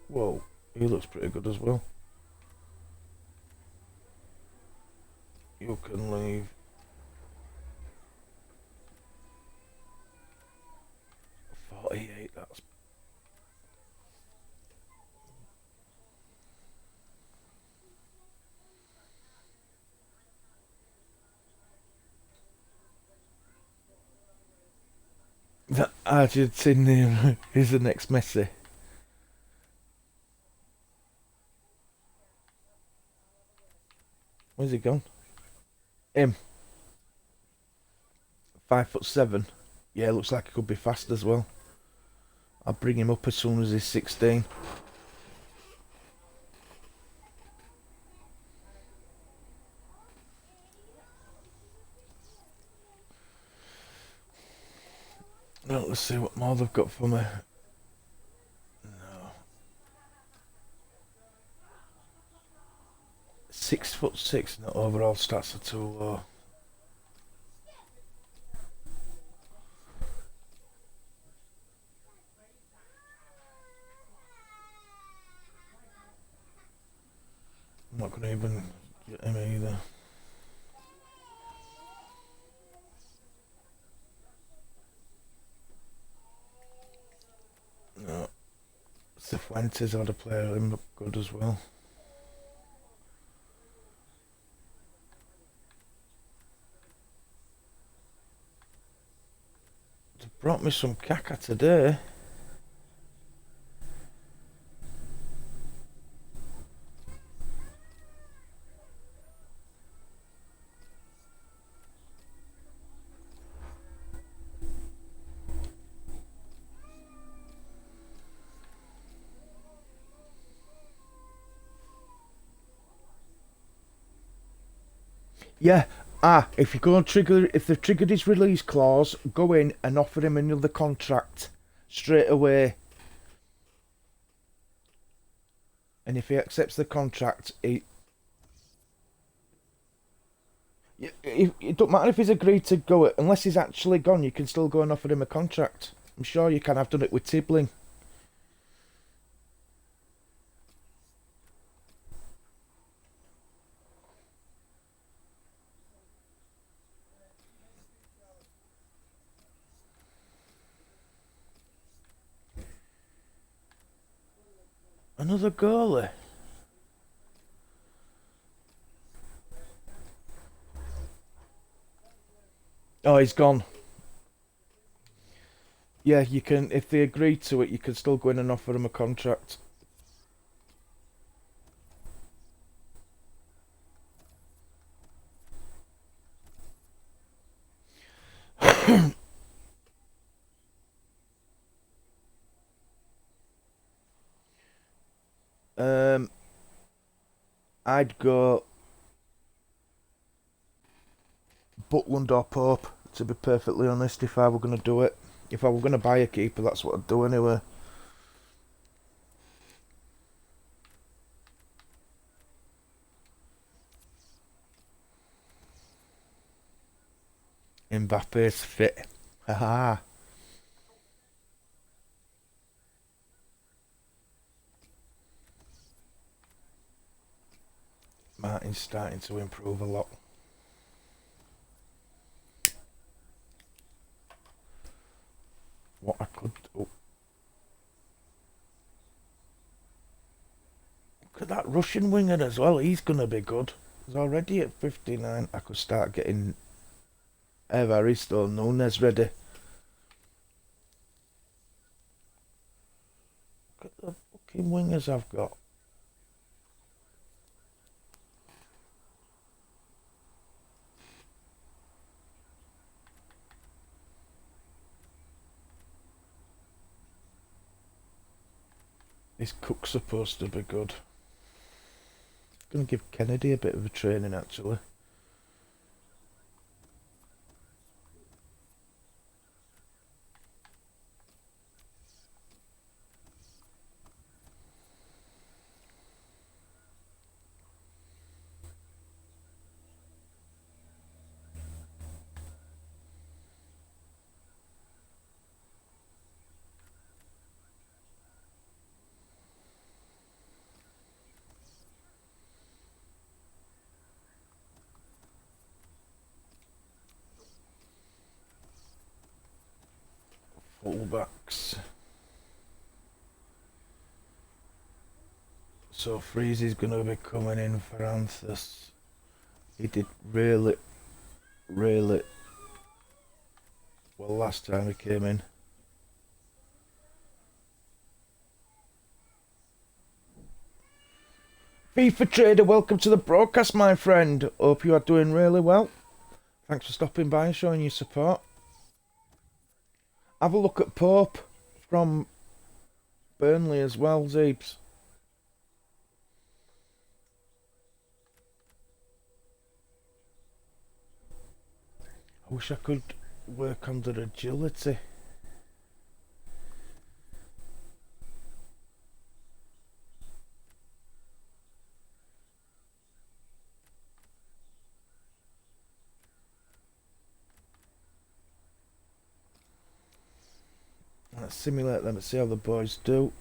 Whoa, he looks pretty good as well. You can leave. That's the Argentinian is the next Messi. Where's he gone? Him. 5'7". Yeah, looks like he could be fast as well. I'll bring him up as soon as he's 16. Well, let's see what more they've got for me. No. 6'6". No, overall stats are too low. I'm not going to even get him either. No. Cifuentes ought to play him good as well. They brought me some caca today. Yeah, if you go and if they've triggered his release clause, go in and offer him another contract straight away. And if he accepts the contract, it don't matter if he's agreed to go, unless he's actually gone, you can still go and offer him a contract. I'm sure you can. I've done it with Tibbling. Another goalie. Oh, he's gone. Yeah, you can, if they agree to it, you can still go in and offer him a contract. I'd go Butland or Pope, to be perfectly honest, if I were going to do it. If I were going to buy a keeper, that's what I'd do anyway. Mbappe's fit. Haha. Martin's starting to improve a lot. What I could do. Look at that Russian winger as well. He's going to be good. He's already at 59. I could start getting Evaristo Nunes ready. Look at the fucking wingers I've got. This Cook's supposed to be good. Gonna give Kennedy a bit of a training actually. Fullbacks. So Freezy's going to be coming in for Anthus. He did really well last time he came in. FIFA Trader, welcome to the broadcast, my friend. Hope you are doing really well. Thanks for stopping by and showing your support. Have a look at Pope from Burnley as well, Zeebs. I wish I could work under agility. Let's simulate them and see how the boys do.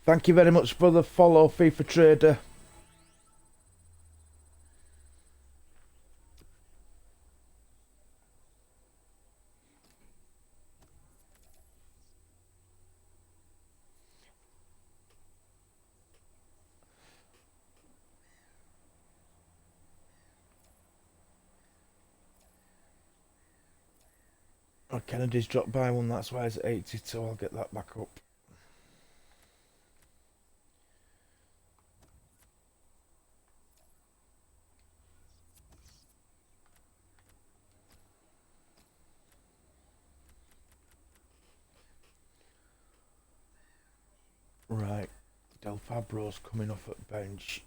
Thank you very much for the follow, FIFA Trader. Oh, Kennedy's dropped by one, that's why it's at 82. I'll get that back up. Right, Del Fabro's coming off at bench.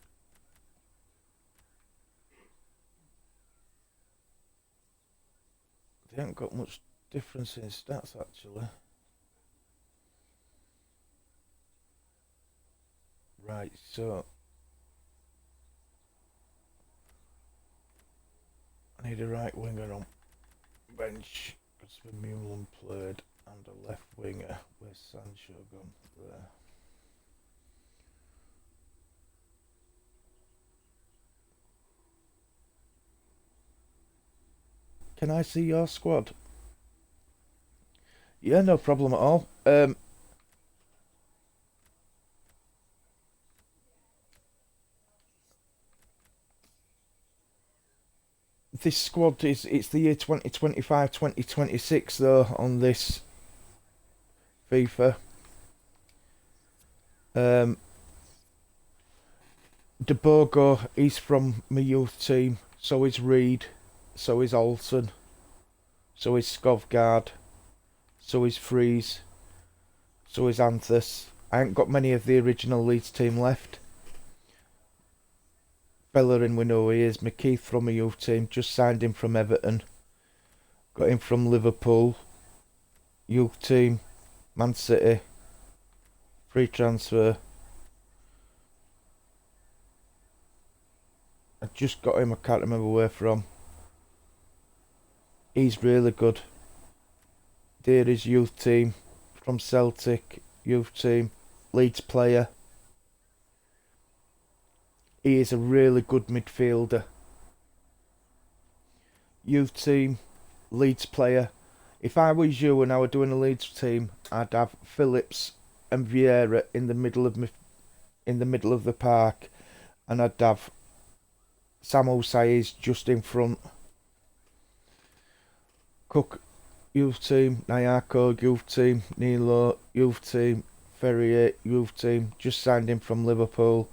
They haven't got much difference in stats actually. Right, so I need a right winger on bench because Vermeulen played and a left winger. Where's Sancho gone? There. Can I see your squad? Yeah, no problem at all. This squad it's the year 2025, 2026 though on this FIFA. De Bogo, he's from my youth team. So is Reed. So is Olsen. So is Skovgaard. So is Freeze. So is Anthus. I ain't got many of the original Leeds team left. Bellerin, we know he is. McKeith from a youth team. Just signed him from Everton. Got him from Liverpool. Youth team. Man City. Free transfer. I just got him. I can't remember where from. He's really good. There is youth team. From Celtic. Youth team. Leeds player. He is a really good midfielder. Youth team, Leeds player. If I was you and I were doing a Leeds team, I'd have Phillips and Vieira in the middle of in the middle of the park, and I'd have Samu Saiz just in front. Cook, youth team. Nyako, youth team. Nilo, youth team. Ferrier, youth team. Just signed him from Liverpool.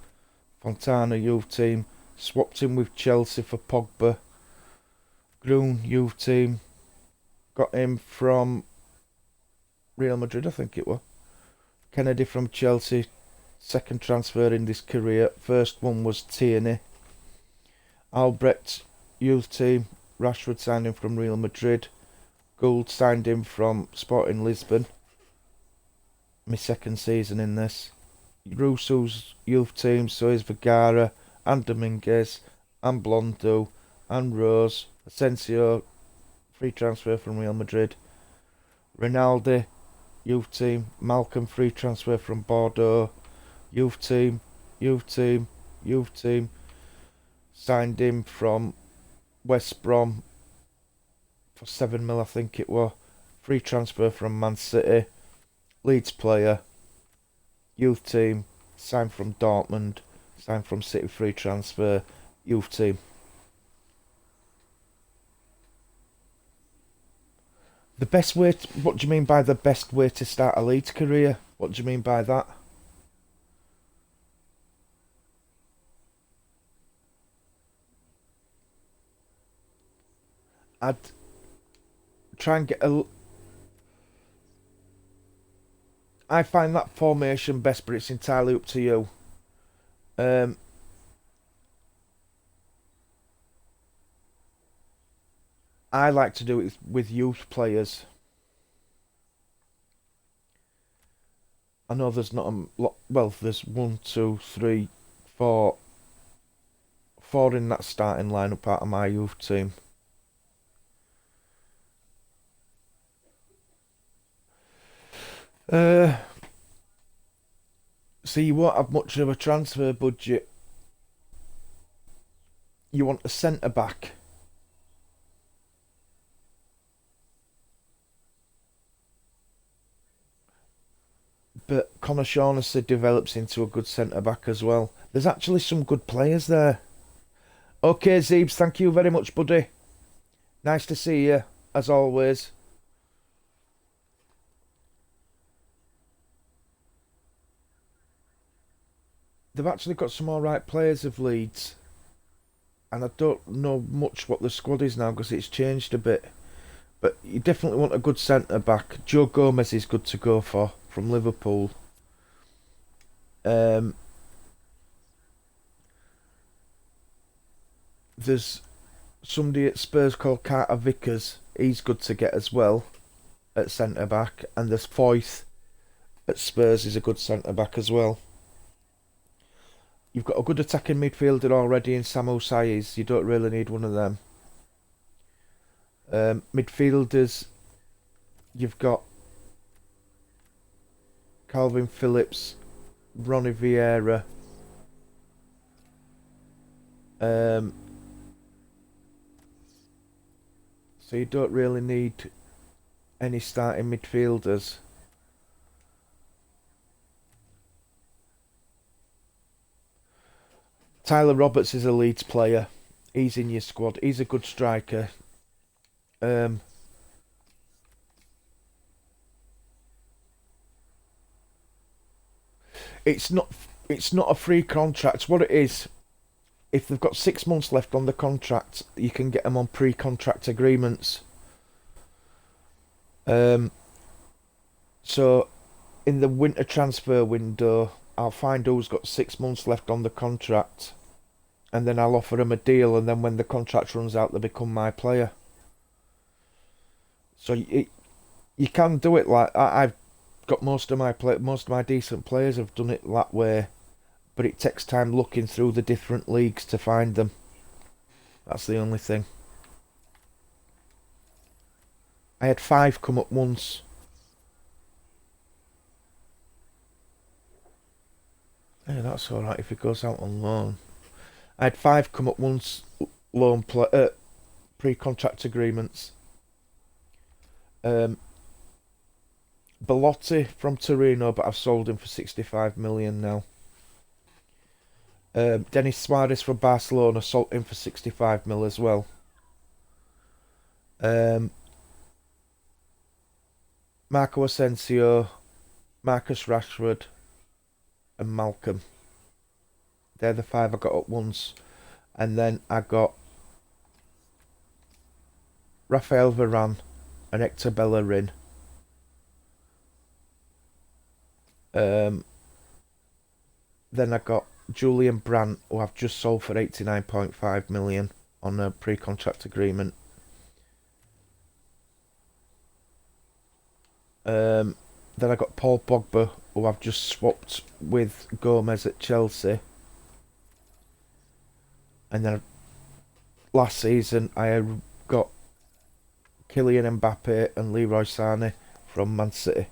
Fontana, youth team. Swapped him with Chelsea for Pogba. Grun, youth team. Got him from Real Madrid, I think it was. Kennedy from Chelsea. Second transfer in this career. First one was Tierney. Albrecht, youth team. Rashford signed him from Real Madrid. Gould signed him from Sporting Lisbon. My second season in this. Russo's youth team, so is Vergara and Dominguez and Blondo and Rose. Asensio, free transfer from Real Madrid. Rinaldi, youth team. Malcolm, free transfer from Bordeaux. Youth team, youth team, youth team. Signed him from West Brom for 7 mil, I think it was. Free transfer from Man City. Leeds player. Youth team. Signed from Dortmund. Signed from City, free transfer. Youth team. The best way to, what do you mean by the best way to start a Leeds career? What do you mean by that? I'd try and get a... I find that formation best, but it's entirely up to you. I like to do it with youth players. I know there's not a lot. Well, there's 1, 2, 3, 4 in that starting lineup part of my youth team. So you won't have much of a transfer budget. You want a centre back. But Conor Shaughnessy develops into a good centre back as well. There's actually some good players there. Okay, Zeebs, thank you very much, buddy. Nice to see you, as always. They've actually got some alright players of Leeds. And I don't know much what the squad is now because it's changed a bit. But you definitely want a good centre back. Joe Gomez is good to go for from Liverpool. There's somebody at Spurs called Carter Vickers. He's good to get as well at centre back. And there's Foyth at Spurs is a good centre back as well. You've got a good attacking midfielder already in Samu Saiz. You don't really need one of them. Midfielders, you've got Calvin Phillips, Ronnie Vieira. So you don't really need any starting midfielders. Tyler Roberts is a Leeds player. He's in your squad. He's a good striker. It's not a free contract. What it is, if they've got 6 months left on the contract, you can get them on pre-contract agreements. So in the winter transfer window, I'll find who's got 6 months left on the contract, and then I'll offer them a deal, and then when the contract runs out, they become my player. So you can do it like I've got most of my decent players have done it that way, but it takes time looking through the different leagues to find them. That's the only thing. I had 5 come up once. Yeah, that's alright if it goes out on loan. I had 5 come up once, pre-contract agreements. Belotti from Torino, but I've sold him for 65 million now. Denis Suarez from Barcelona sold in for 65 mil as well. Marco Asensio, Marcus Rashford, and Malcolm. They're the 5 I got at once. And then I got Rafael Varane and Hector Bellerin. Then I got Julian Brandt, who I've just sold for 89.5 million on a pre-contract agreement. Then I got Paul Pogba, who I've just swapped with Gomez at Chelsea. And then last season I got Kylian Mbappe and Leroy Sané from Man City.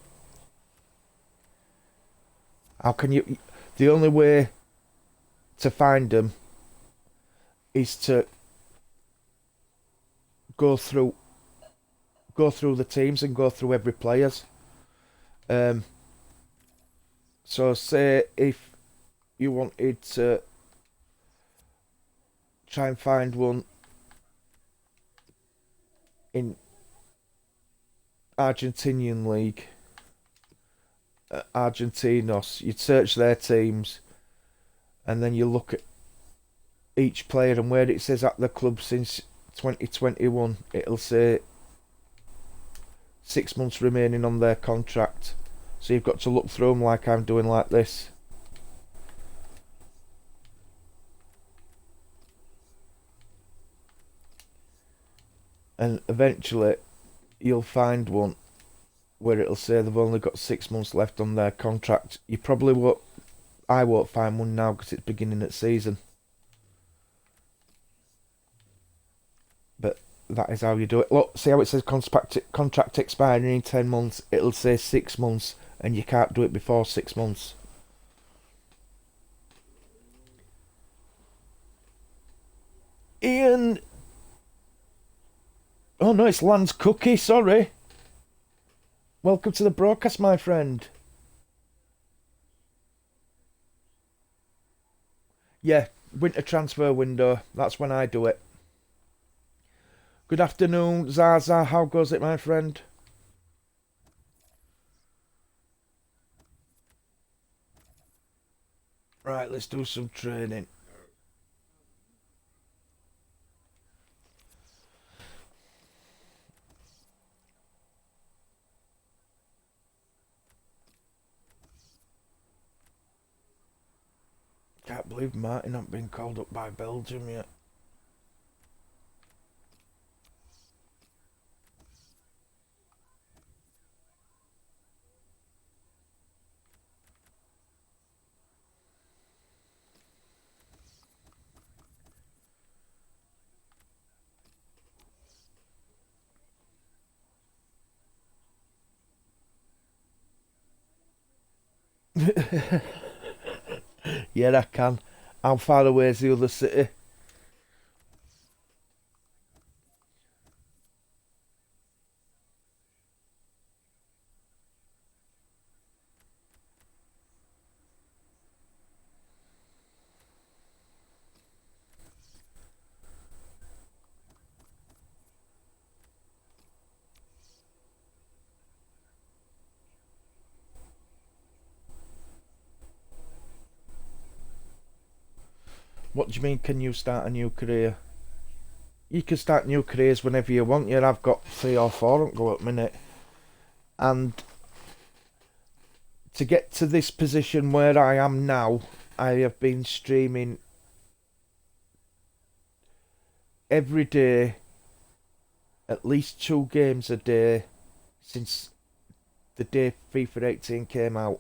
How can you... The only way to find them is to go through the teams and go through every player's. So say if you wanted to try and find one in Argentinian league, Argentinos, you'd search their teams and then you look at each player, and where it says at the club since 2021, it'll say 6 months remaining on their contract. So you've got to look through them like I'm doing, like this. And eventually you'll find one where it'll say they've only got 6 months left on their contract. You probably won't... I won't find one now because it's beginning of season. But that is how you do it. Look, see how it says contract expiring in 10 months? It'll say 6 months, and you can't do it before 6 months. Ian... Oh no, it's Lance Cookie, sorry. Welcome to the broadcast, my friend. Yeah, winter transfer window. That's when I do it. Good afternoon, Zaza. How goes it, my friend? Right, let's do some training. Can't believe Martin hasn't been called up by Belgium yet. Yeah, I can. How far away is the other city? What do you mean, can you start a new career? You can start new careers whenever you want. Yeah, I've got 3 or 4 on go at minute. And to get to this position where I am now, I have been streaming every day, at least 2 games a day, since the day FIFA 18 came out.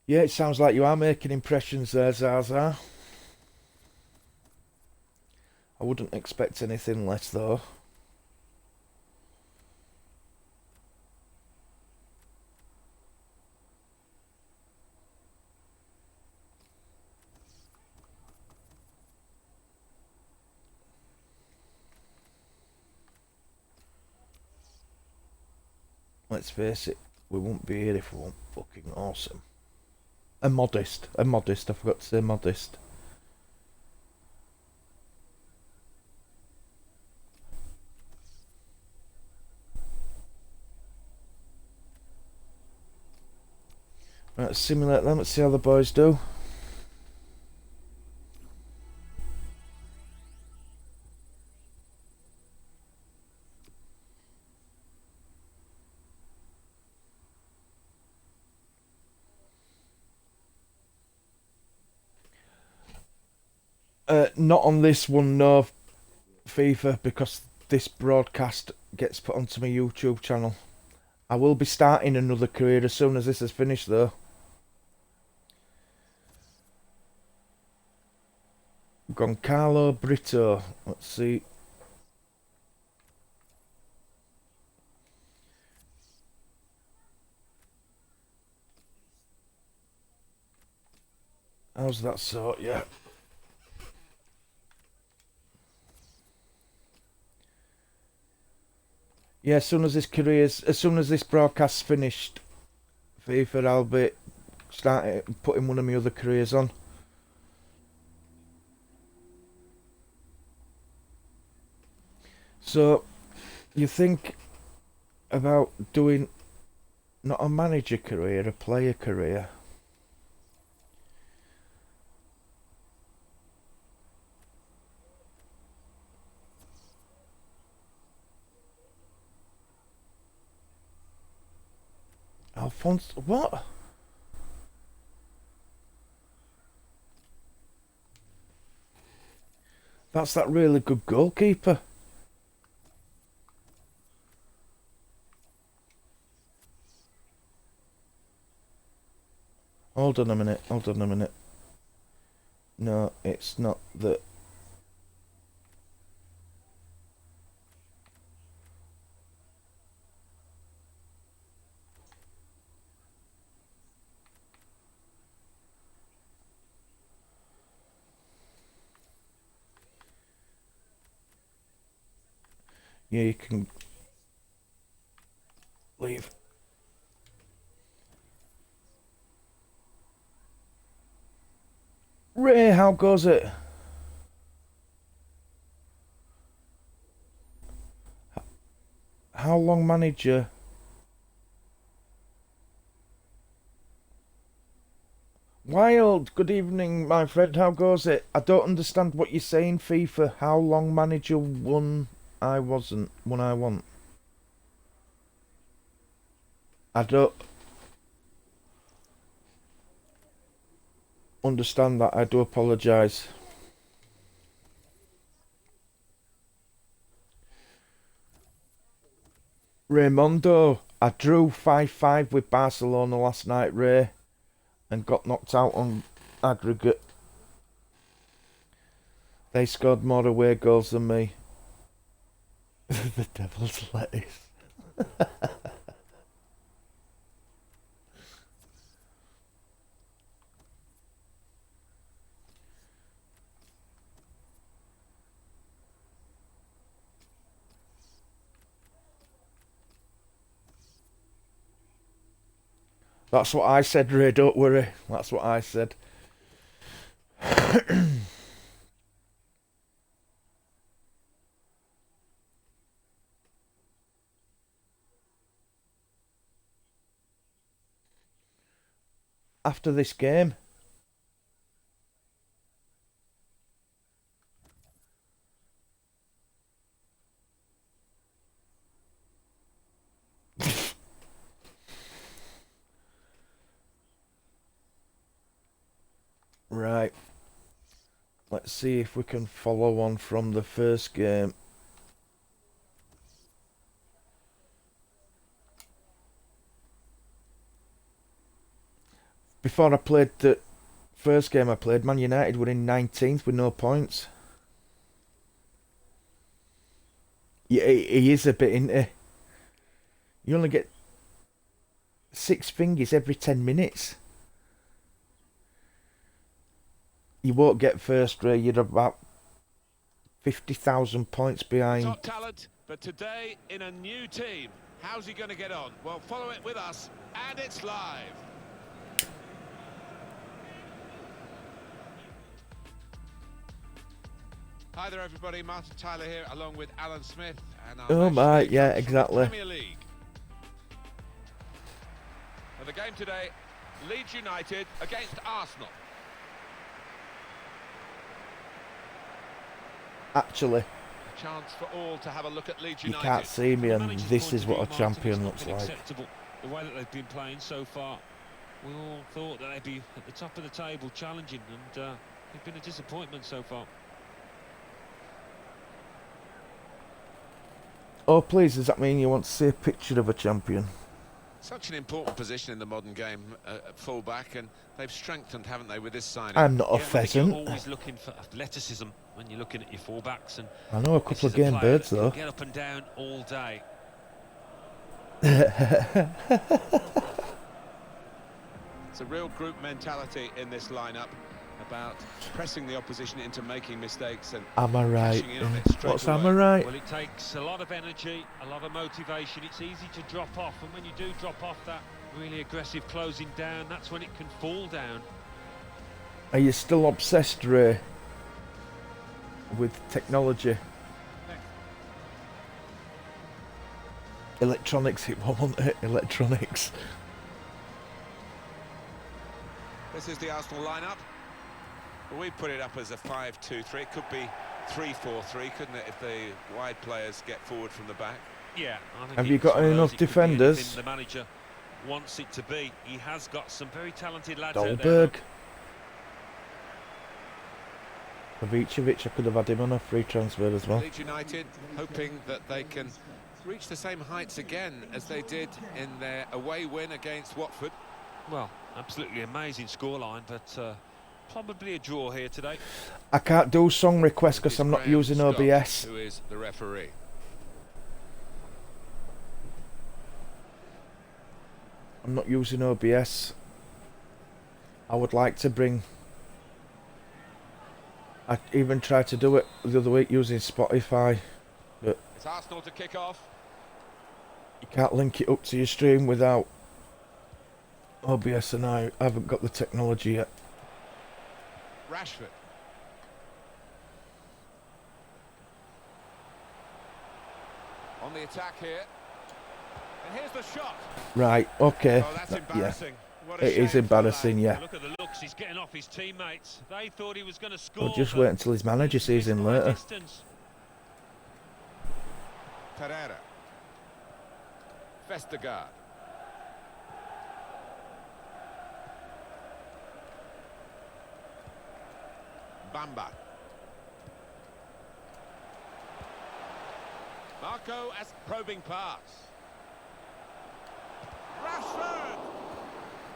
Yeah, it sounds like you are making impressions there, Zaza. I wouldn't expect anything less, though. let's face it, we wouldn't be here if we weren't fucking awesome. And modest. And modest, I forgot to say modest. Right, let's simulate them, let's see how the boys do. Not on this one, no, FIFA, because this broadcast gets put onto my YouTube channel. I will be starting another career as soon as this is finished, though. Goncalo Brito. Let's see. How's that sort? Yeah. Yeah, as soon as this broadcast's finished, FIFA, I'll be putting one of my other careers on. So, you think about doing not a manager career, a player career? Alphonse, what? That's that really good goalkeeper. Hold on a minute, hold on a minute. No, it's not that. Yeah, you can leave. Ray, how goes it? How long manager? Wild, good evening, my friend. How goes it? I don't understand what you're saying, FIFA. How long manager won? I wasn't. One I want. I don't understand that. I do apologise. Raymondo, I drew 5-5 with Barcelona last night, Ray, and got knocked out on aggregate. They scored more away goals than me. The devil's lettuce. That's what I said, Ray, don't worry. That's what I said. After this game. Right. Let's see if we can follow on from the first game. Before I played the first game I played, Man United were in 19th with no points. Yeah, he is a bit, isn't he? You only get 6 fingers every 10 minutes. You won't get first, Ray. You're about 50,000 points behind. Top talent, but today in a new team. How's he going to get on? Well, follow it with us, and it's live. Hi there, everybody. Martin Tyler here, along with Alan Smith. And our Oh match my, today yeah, comes from the exactly. Premier League. For the game today, Leeds United against Arsenal. Actually, A chance for all to have a look at Leeds you United. can't see me, From the and manager's this point is of what view, a Martin, champion it's not looks been like. acceptable the way that they've been playing so far. We all thought that they'd be at the top of the table challenging, and they've been a disappointment so far. Oh, please, does that mean you want to see a picture of a champion? Such an important position in the modern game at full-back, and they've strengthened, haven't they, with this signing? I'm not a Yeah, I think pheasant. you're always looking for athleticism when you're looking at your fullbacks, and I know a this couple is of a game player birds, that can though. get up and down all day. It's a real group mentality in this lineup about pressing the opposition into making mistakes and Am I right? cashing in on it straight What's away. am I right? Well, it takes a lot of energy, a lot of motivation. It's easy to drop off, and when you do drop off that really aggressive closing down, that's when it can fall down. Are you still obsessed, Ray, with technology? Electronics, it won't it? Electronics. This is the Arsenal lineup. Well, we put it up as a 5-2-3. It could be 3-4-3, couldn't it, if the wide players get forward from the back? Yeah, I think Have you it's got one of enough those, it could be defenders? anything the manager wants it to be. He has got some very talented lads out there. Dolberg. Pavicevic, I could have had him on a free transfer as well. Leeds United hoping that they can reach the same heights again as they did in their away win against Watford. Well, absolutely amazing scoreline, but probably a draw here today. I can't do song requests because It's I'm not Graham using Scott, OBS. who is the referee. I'm not using OBS. I would like to bring... I even tried to do it the other week using Spotify, but It's Arsenal to kick off. you can't link it up to your stream without OBS, and I haven't got the technology yet. Rashford. On the attack here. And here's the shot. Right, okay. Oh, that's Yeah, embarrassing. What a it is shame for embarrassing, that. yeah. Look at the looks, he's getting off his teammates. They thought he was going to score. Well, just but wait until his manager sees him by later. distance. Pereira. Vestergaard. Bamba. Marco as probing pass. Rashford.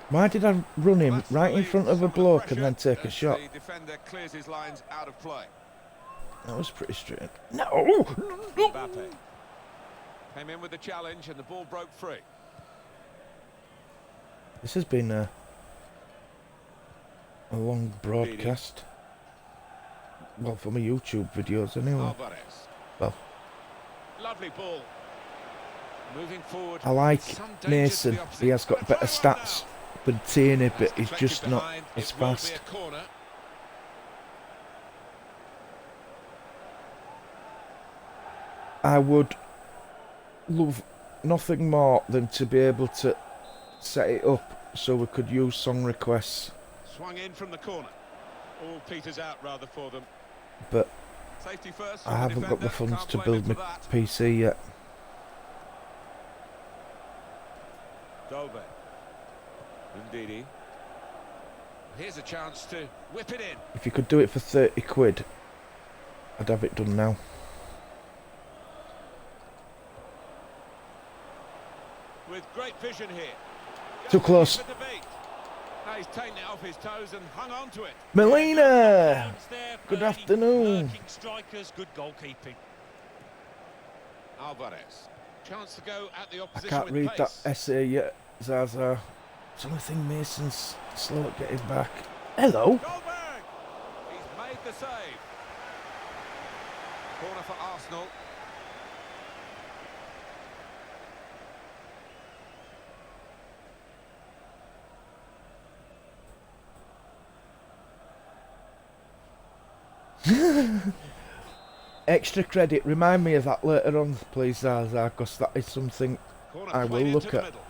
Why did I run him That's right in relieved front of a some the bloke and then pressure take a as shot? The defender clears his lines out of play. That was pretty straight. No! Mbappe came in with the challenge and the ball broke free. This has been a long broadcast. Well, for my YouTube videos anyway. Alvarez. Well, Lovely ball. Moving forward. I like Some danger to Mason. the opposite. He has got And a better try one stats now. than Tierney, but That's he's deflected just not behind. as It will be fast. a corner. I would love nothing more than to be able to set it up so we could use song requests, Swung in from the corner. All peters out rather for them. but Safety first. I from the haven't got the defender. funds Can't to blame build him my for that. PC yet. Dolbe. Ndidi. Here's a chance to whip it in. If you could do it for 30 quid, I'd have it done now. With great vision here. Too close. For debate. Now he's taken it off his toes and hung on to it. Melina! Bounds there for Good any afternoon. lurking strikers, good goalkeeping. Alvarez. Chance to go at the I opposition can't with read pace. that essay yet, Zaza. It's the only thing Mason's slow at getting back. Hello? Goldberg! He's made the save. Corner for Arsenal. Extra credit. Remind me of that later on, please, Zaza, because that is something Corner I will played look into the at. middle.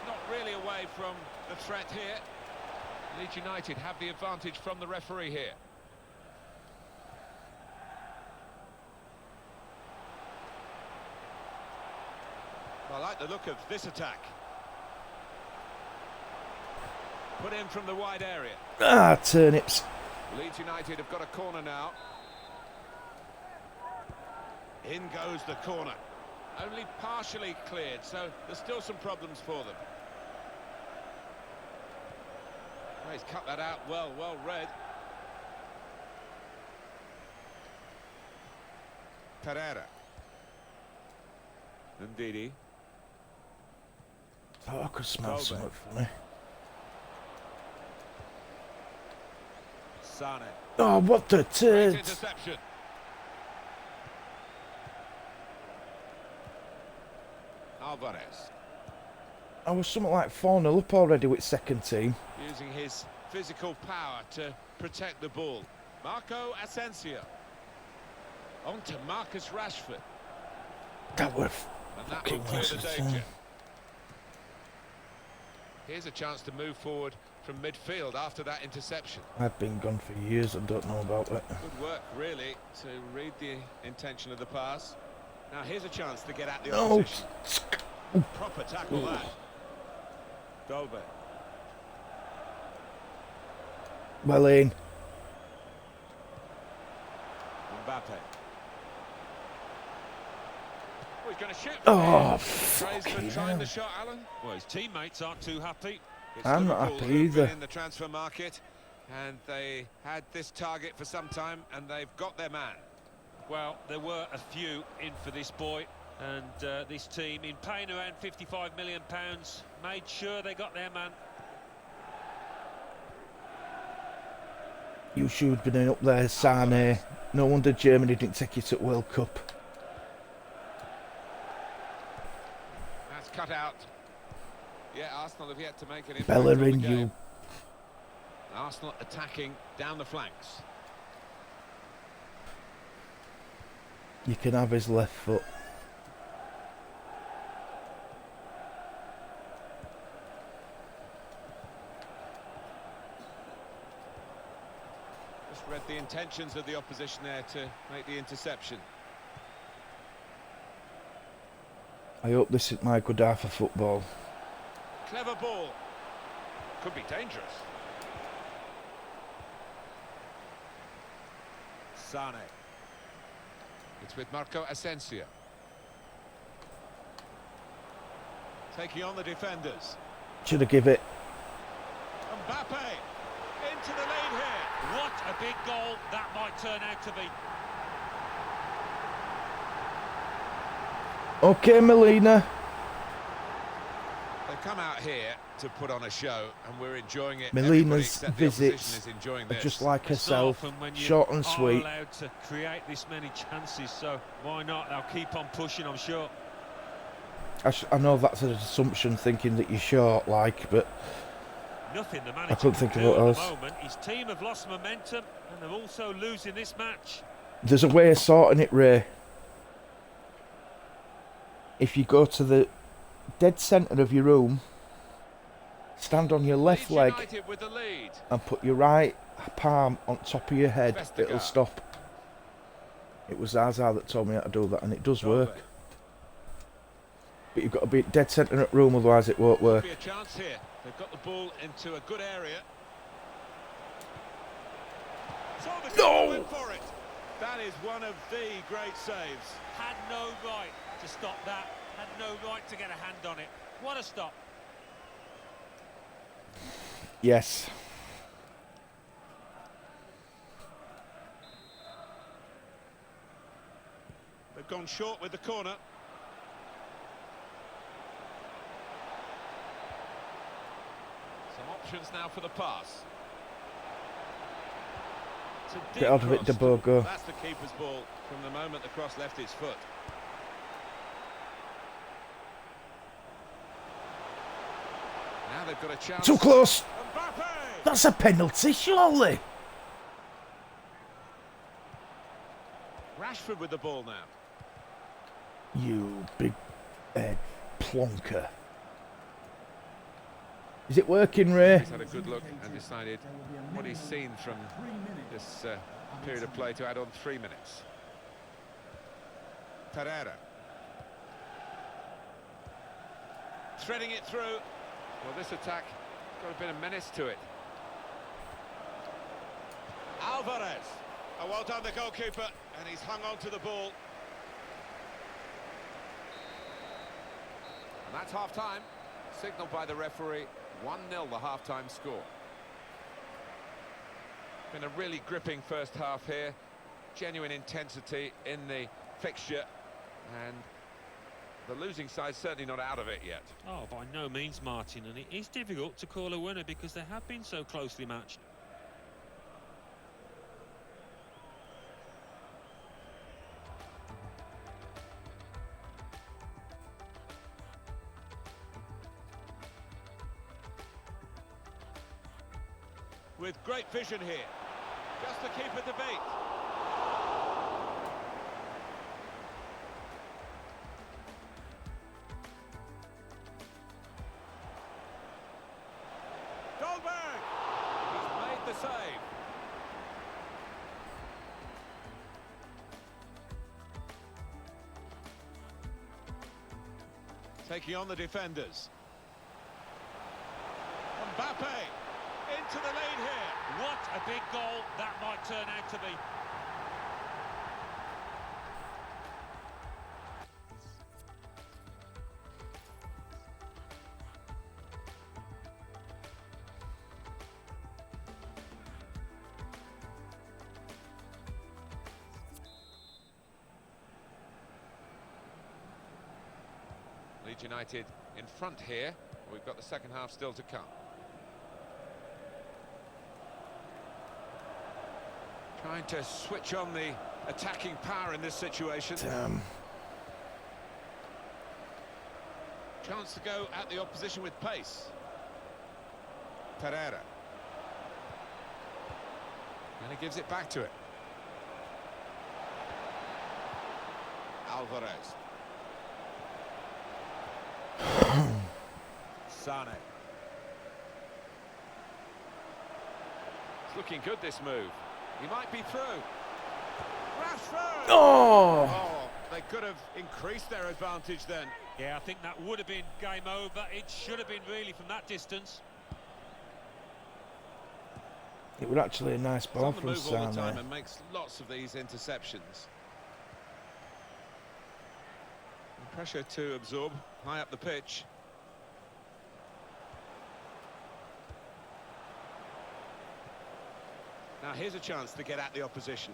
Not really away from the threat here. Leeds United have the advantage from the referee here. I like the look of this attack. Put in from the wide area. Ah, turnips. Leeds United have got a corner now. In goes the corner. Only partially cleared, so there's still some problems for them. Well, he's cut that out well read. Pereira. Ndidi. Oh, I could smell Dolbe. something funny. Sane. Oh, what the Great turd! interception. Alvarez. I was something like 4-0 up already with second team. Using his physical power to protect the ball. Marco Asensio. On to Marcus Rashford. That was And that fucking will clear the worse. danger. Here's a chance to move forward from midfield after that interception. I've been gone for years, I don't know about it. Good work, really, to read the intention of the pass. Now here's a chance to get at the No! opposition. Proper tackle that. Dolbe. Well in. Mbappe. Oh, he's going to shoot. Oh, Praise for fucking trying hell. the shot, Alan. Well, his teammates aren't too happy. It's I'm not Liverpool happy who've been either. in the transfer market, and they had this target for some time, and they've got their man. Well, there were a few in for this boy, and this team, in paying around £55 million, made sure they got their man. You should have been up there, Sane. No wonder Germany didn't take it at World Cup. That's cut out. Yeah, Arsenal have yet to make an impact on Bellerin, the game. you. Arsenal attacking down the flanks. You can have his left foot. Just read the intentions of the opposition there to make the interception. I hope this is my good half of football. Clever ball. Could be dangerous. Sane. It's with Marco Asensio. Taking on the defenders. Should have give it. Mbappe into the lead here. What a big goal that might turn out to be. Okay, Melina. They come out here to put on a show, and we're enjoying it. Melina's Everybody except the opposition visits is enjoying are this. just like It's not herself. often when you Short and are sweet. allowed to create this many chances, so why not? They'll keep on pushing, I'm sure. I know that's an assumption, thinking that you're short, like, but Nothing the manager couldn't can think of do what at else. the moment. His team have lost momentum, and they're also losing this match. there's a way of sorting it, Ray. If you go to the dead centre of your room, stand on your left Leeds leg United with the lead. and put your right palm on top of your head, Vestergaard. it'll stop. It was Zaza that told me how to do that, and it does Dolbe. work. But you've got to be dead centre of the room, otherwise it won't work. Be a chance here. They've got the ball into a good area. Saw the No! goal, went for it. That is one of the great saves. Had no right to stop that. Had no right to get a hand on it. What a stop. Yes. They've gone short with the corner. Some options now for the pass. It's a deep Get out of it, cross. Debogo. That's the keeper's ball from the moment the cross left his foot. Now they've got a chance. Too close. Mbappe! That's a penalty, surely. Rashford with the ball now. You big plonker. Is it working, Ray? He's had a good look and decided what he's seen from this period of play to add on 3 minutes. Pereira. Threading it through. Well, this attack got a bit of menace to it. Alvarez. Oh, well done, the goalkeeper, and he's hung on to the ball. And that's half-time, signalled by the referee. 1-0 the half-time score. Been a really gripping first half here. Genuine intensity in the fixture, and the losing side's certainly not out of it yet. Oh, by no means, Martin, and it is difficult to call a winner because they have been so closely matched. With great vision here, just to keep at the beat. Dolberg! He's made the save. Taking on the defenders. Mbappe! Into the lead here. What a big goal that might turn out to be. Leeds United in front here. We've got the second half still to come. Trying to switch on the attacking power in this situation. Damn. Chance to go at the opposition with pace. Pereira. And he gives it back to it. Alvarez. Sane. It's looking good, this move. He might be through. Rashford! Oh! Oh, they could have increased their advantage then. Yeah, I think that would have been game over. It should have been really from that distance. It was actually a nice He's ball on the from move all the time Sane. and makes lots of these interceptions. And pressure to absorb high up the pitch. Now here's a chance to get at the opposition.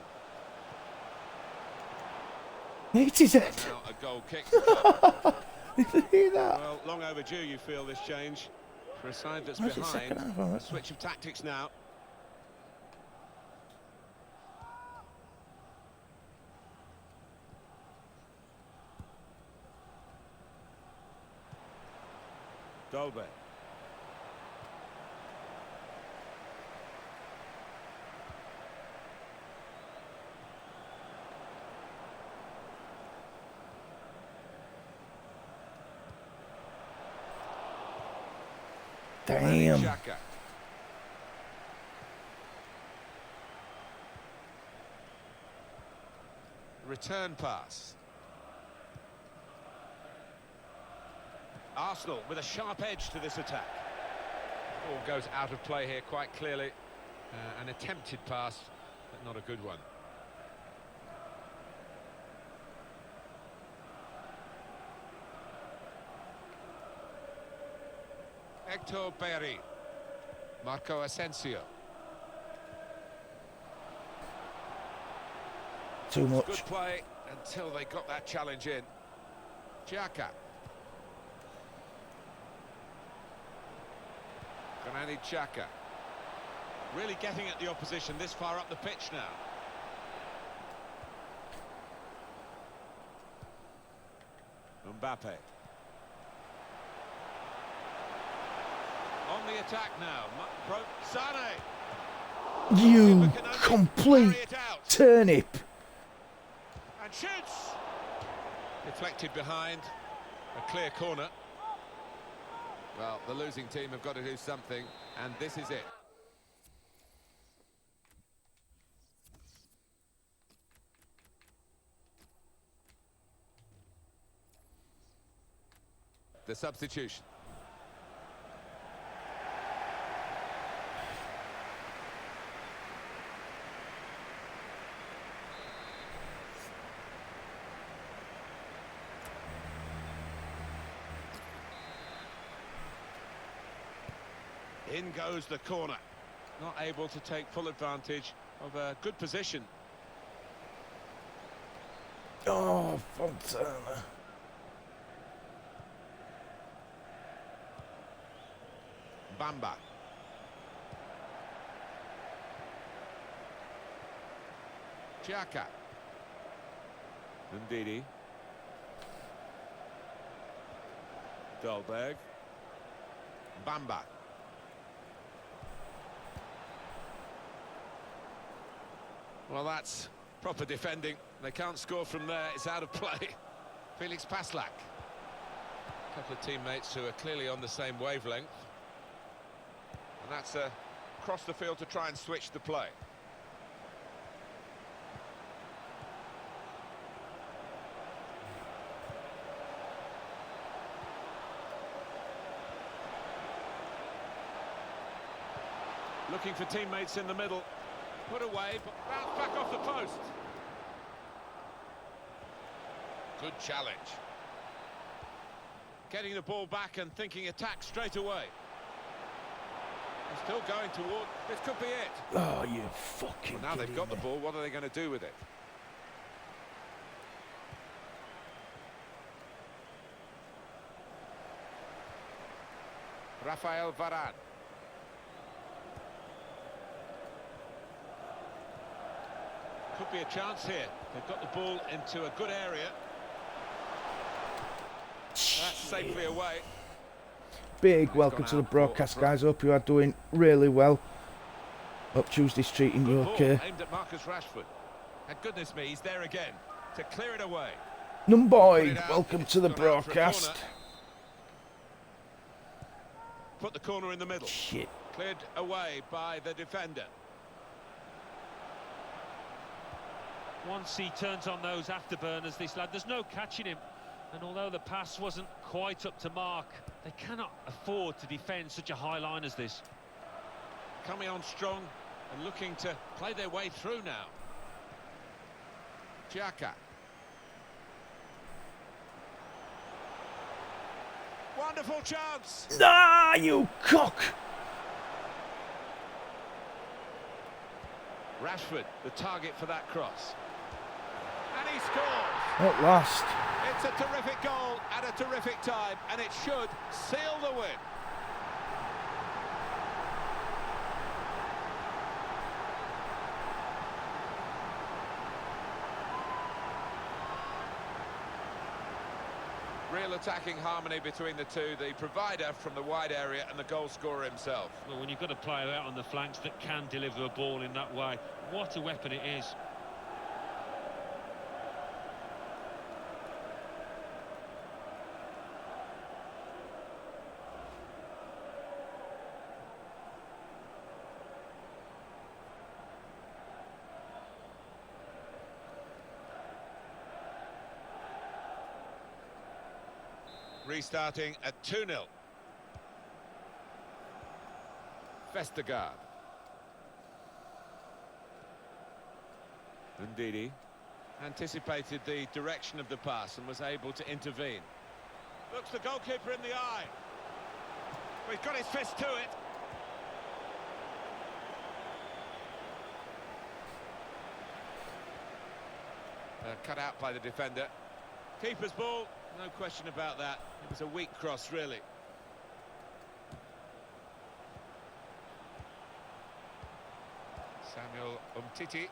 Hit his head. Now a goal kick. Did you hear that? Well, long overdue, you feel, this change for a side that's Where's the behind. second half on A it? switch of tactics now. Dolberg. Damn. Xhaka. Return pass. Arsenal with a sharp edge to this attack. Ball goes out of play here quite clearly. An attempted pass, but not a good one. Hector Berry. Marco Asensio. Too much. Good play until they got that challenge in. Xhaka. Granit Xhaka. Really getting at the opposition this far up the pitch now. Mbappe. On the attack now. Sane. You Keeper can only complete carry it out. turnip. and shoots! Deflected behind, a clear corner. Well, the losing team have got to do something, and this is it. The substitution. In goes the corner. Not able to take full advantage of a good position. Oh, Fontana. Bamba. Xhaka. Ndidi. Dolberg. Bamba. Well, that's proper defending. They can't score from there. It's out of play. Felix Paslak. A couple of teammates who are clearly on the same wavelength. And that's across the field to try and switch the play. Looking for teammates in the middle. Put away, but bounced back off the post. Good challenge. Getting the ball back and thinking attack straight away. Still going toward. This could be it. Oh, you fucking. Well, now they've got the ball. What are they going to do with it? Rafael Varane. Could be a chance here. They've got the ball into a good area. That's safely away. Big welcome to the broadcast, guys. Hope you are doing really well. Hope Tuesday's treating you okay. Aimed at Marcus Rashford. And goodness me, he's there again to clear it away. Numboy, welcome to the broadcast. Put the corner in the middle. Shit. Cleared away by the defender. Once he turns on those afterburners, this lad, there's no catching him. And although the pass wasn't quite up to mark, they cannot afford to defend such a high line as this. Coming on strong and looking to play their way through now. Xhaka. Wonderful chance. Ah, you cock! Rashford, the target for that cross. And he scores. At last. It's a terrific goal at a terrific time, and it should seal the win. Real attacking harmony between the two, the provider from the wide area and the goal scorer himself. Well, when you've got a player out on the flanks that can deliver a ball in that way, what a weapon it is. Restarting at 2-0. Vestergaard. Ndidi anticipated the direction of the pass and was able to intervene. Looks the goalkeeper in the eye. Well, he's got his fist to it. Cut out by the defender. Keeper's ball. No question about that. It was a weak cross, really. Samuel Umtiti.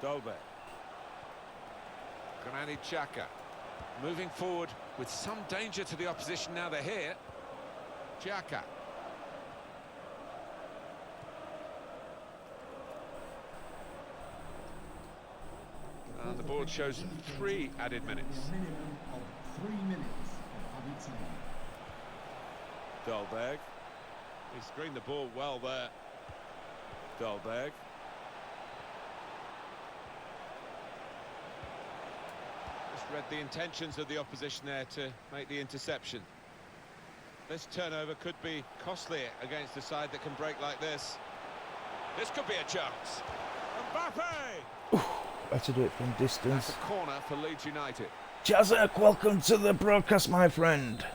Dolberg. Granit Xhaka. Moving forward with some danger to the opposition now they're here. Xhaka. And the the board shows 3 added minutes. Minimum of 3 minutes of added time. Dahlberg. He screened the ball well there. Dahlberg. Just read the intentions of the opposition there to make the interception. This turnover could be costly against a side that can break like this. This could be a chance. Mbappe! Had to do it from That's distance. a corner for Leeds United. Jazek, welcome to the broadcast, my friend.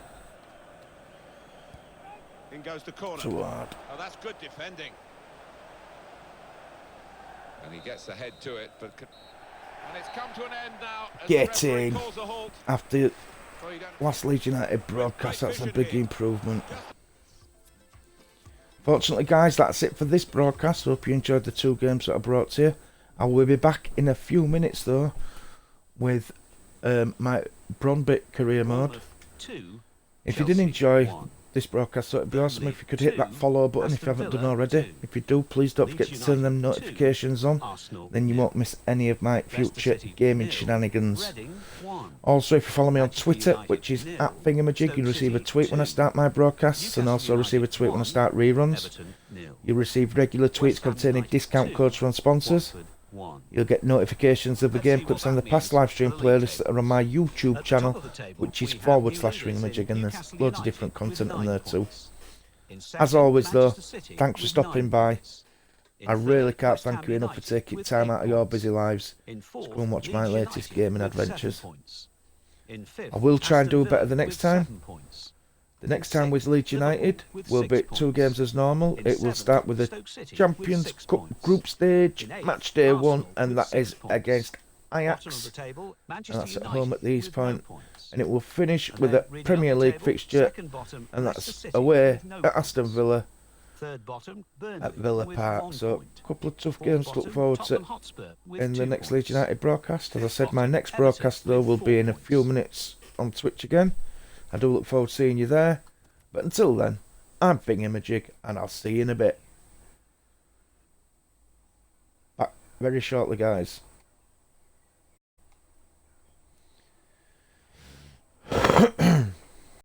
In goes the corner. Too hard. Oh, that's good defending. And he gets ahead to it, but... And it's come to an end now. As Get the referee in. calls a halt. After Well, you don't- last Leeds United broadcast, that's a vision big here. improvement. Fortunately, guys, that's it for this broadcast. Hope you enjoyed the 2 games that I brought to you. I will be back in a few minutes, though, with my Bronbit career mode. Bournemouth 2, If you did Chelsea enjoy 1. this broadcast, so it'd be awesome Burnley if you could hit that 2, follow button if you Aston haven't done Villa already. 2, If you do, please don't forget Leeds to turn them United 2, notifications on. Arsenal Then you 0, won't miss any of my Leicester future City gaming 0, shenanigans. Reading 1. Also, if you follow me on Manchester Twitter, United which is 0, at FINGEYMAJIG, you'll receive a Stoke tweet City when I 2, start my broadcasts, and Newcastle also receive a United tweet when I 1, start reruns. Everton 0. You'll receive regular tweets West Ham containing United discount 2, codes from sponsors. Watford 1. You'll get notifications of the Let's game see clips what and the that past means live stream for the league playlists that are on my YouTube At the channel, top of the table, which is we have // new leaders FINGEYMAJIG, and there's Newcastle loads of United different with content on 9 there too. points. In As second, always, though, Manchester City thanks for with stopping 9 by. points. In I third, really can't West Ham thank you enough for United taking with time 8 out of your points. busy lives In to fourth, go and watch my Leeds latest United gaming with 7 adventures. points. In fifth, I will try and Aston do better Villa the next with time. 7 points. The next time In with sixth, Leeds United Liverpool with will 6 be points. 2 games as normal. In It will seventh, start with the Stoke City with Champions 6 Cup points. group stage, In eighth, match day 1, Arsenal and with that 6 is points. against Bottom of Ajax, the table, and Manchester that's at United home at the East with Point. no points. And it will finish And with then a reading Premier up the League table, fixture, second bottom, and Leicester that's City away with no at points. Aston Villa Third bottom, Burnley at Villa with Park. 1 So, point. a couple of tough Fourth games to look bottom, forward Tottenham to Hotspur with in the 2 next Leeds points. United broadcast. As I Fifth said, my bottom, next Everton broadcast, though, with will 4 be in a few points. minutes on Twitch again. I do look forward to seeing you there. But until then, I'm FINGEYMAJIG, and I'll see you in a bit. Back very shortly, guys.